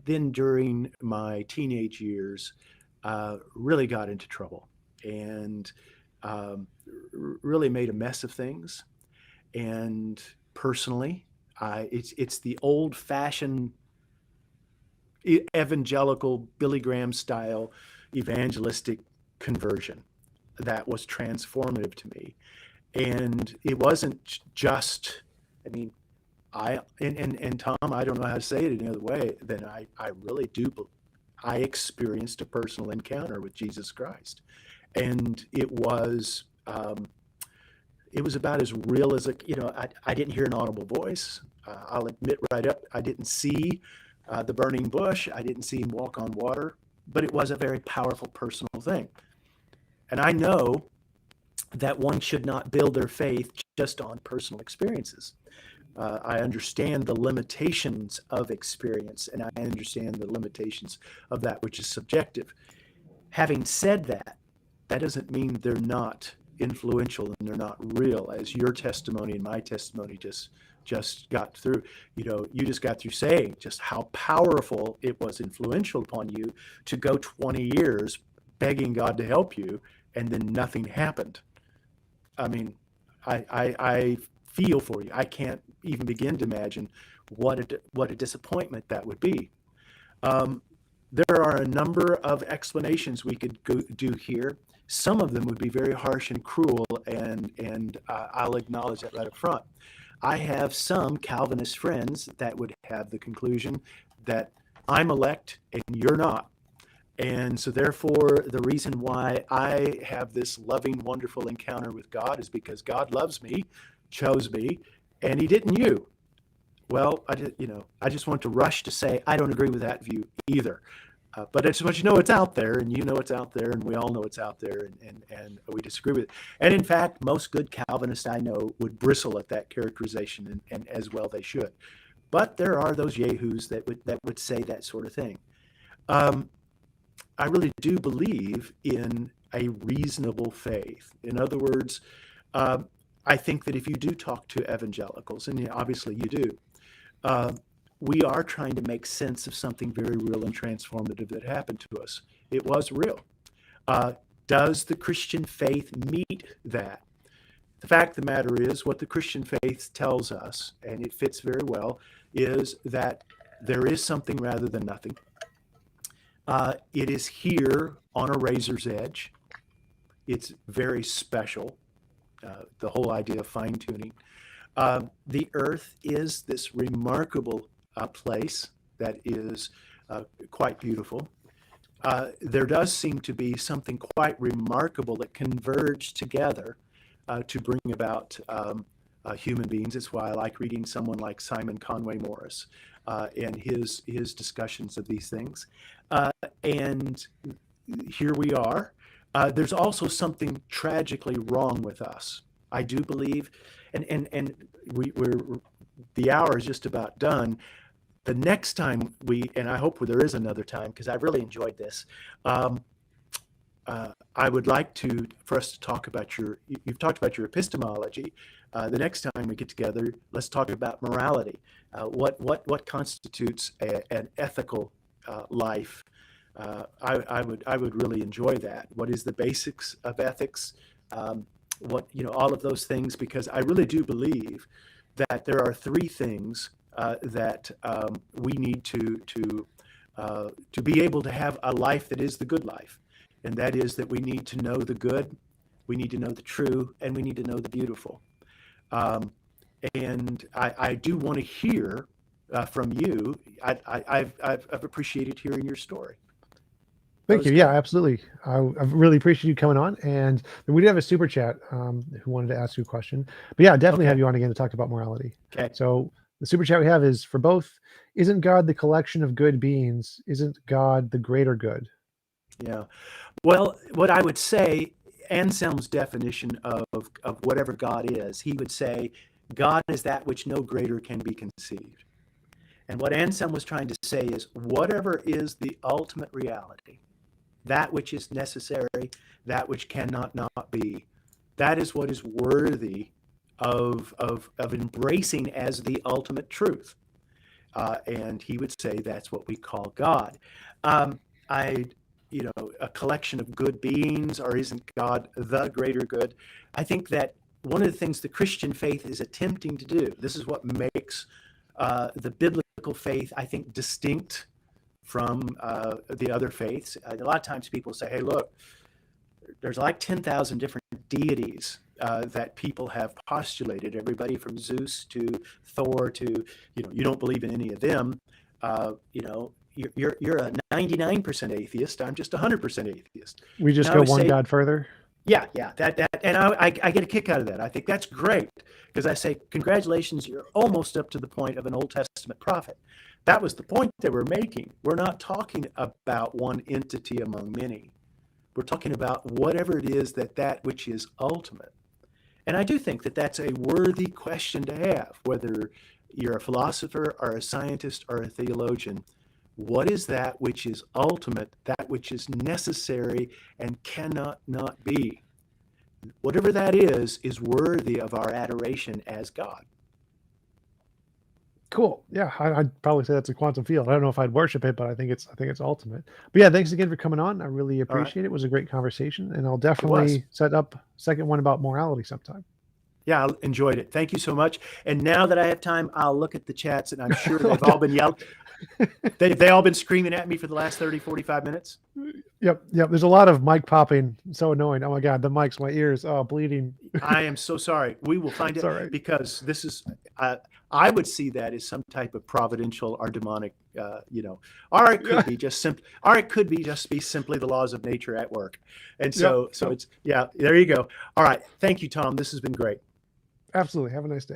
then during my teenage years, really got into trouble and um, really made a mess of things. And personally, it's the old fashioned evangelical Billy Graham style evangelistic conversion that was transformative to me. And it wasn't just, I mean, and Tom, I don't know how to say it any other way than I really do. I experienced a personal encounter with Jesus Christ, and it was about as real as I didn't hear an audible voice. I'll admit right up, I didn't see the burning bush. I didn't see him walk on water, but it was a very powerful personal thing. And I know that one should not build their faith just on personal experiences. I understand the limitations of experience, and I understand the limitations of that which is subjective. Having said that, that doesn't mean they're not influential and they're not real, as your testimony and my testimony just got through. You just got through saying just how powerful it was influential upon you to go 20 years begging God to help you, and then nothing happened. I mean, I feel for you. I can't even begin to imagine what a disappointment that would be. There are a number of explanations we could do here. Some of them would be very harsh and cruel, and I'll acknowledge that right up front. I have some Calvinist friends that would have the conclusion that I'm elect and you're not. And so therefore, the reason why I have this loving, wonderful encounter with God is because God loves me, chose me, and he didn't you. Well, I just want to rush to say I don't agree with that view either. But I just want you to know it's out there, and you know it's out there, and we all know it's out there, and we disagree with it. And in fact, most good Calvinists I know would bristle at that characterization, and as well they should. But there are those yahoos that would say that sort of thing. I really do believe in a reasonable faith. In other words, I think that if you do talk to evangelicals, and obviously you do, we are trying to make sense of something very real and transformative that happened to us. It was real. Does the Christian faith meet that? The fact of the matter is, what the Christian faith tells us, and it fits very well, is that there is something rather than nothing. It is here on a razor's edge. It's very special, the whole idea of fine-tuning. The earth is this remarkable place that is quite beautiful. There does seem to be something quite remarkable that converged together to bring about human beings. It's why I like reading someone like Simon Conway Morris and his discussions of these things. And here we are. There's also something tragically wrong with us. I do believe, and we're the hour is just about done. The next time and I hope there is another time because I've really enjoyed this. I would like for us to talk about you've talked about your epistemology. The next time we get together, let's talk about morality. What constitutes an ethical life? I would really enjoy that. What is the basics of ethics? All of those things, because I really do believe that there are three things that we need to be able to have a life that is the good life. And that is that we need to know the good, we need to know the true, and we need to know the beautiful. And I do want to hear from you. I've appreciated hearing your story. Thank you. Yeah, absolutely. I really appreciate you coming on. And we do have a super chat who wanted to ask you a question. But yeah, definitely have you on again to talk about morality. Okay. So the super chat we have is for both. Isn't God the collection of good beings? Isn't God the greater good? Yeah. Well, what I would say, Anselm's definition of whatever God is, he would say, God is that which no greater can be conceived. And what Anselm was trying to say is, whatever is the ultimate reality, that which is necessary, that which cannot not be, that is what is worthy of embracing as the ultimate truth. And he would say that's what we call God. A collection of good beings, or isn't God the greater good? I think that one of the things the Christian faith is attempting to do, this is what makes the biblical faith, I think, distinct from the other faiths. A lot of times people say, hey, look, there's like 10,000 different deities that people have postulated, everybody from Zeus to Thor to, you don't believe in any of them. You're a 99% atheist. I'm just 100% atheist. We just go one God further. Yeah, that, and I get a kick out of that. I think that's great because I say, congratulations, you're almost up to the point of an Old Testament prophet. That was the point that we're making. We're not talking about one entity among many. We're talking about whatever it is that which is ultimate. And I do think that that's a worthy question to have, whether you're a philosopher or a scientist or a theologian. What is that which is ultimate, that which is necessary and cannot not be? Whatever that is worthy of our adoration as God. Cool. Yeah, I'd probably say that's a quantum field. I don't know if I'd worship it, but I think it's ultimate. But yeah, thanks again for coming on. I really appreciate it. It was a great conversation, and I'll definitely set up a second one about morality sometime. Yeah, I enjoyed it. Thank you so much. And now that I have time, I'll look at the chats, and I'm sure they've all been yelling. They all been screaming at me for the last 30, 45 minutes. Yep. There's a lot of mic popping. So annoying. Oh my God, the mics, my ears, bleeding. I am so sorry. We will find It's it all right. because this is, I would see that as some type of providential or demonic, or it could be just simple, or it could be just be simply the laws of nature at work. And so, Yep. it's, there you go. All right. Thank you, Tom. This has been great. Absolutely. Have a nice day.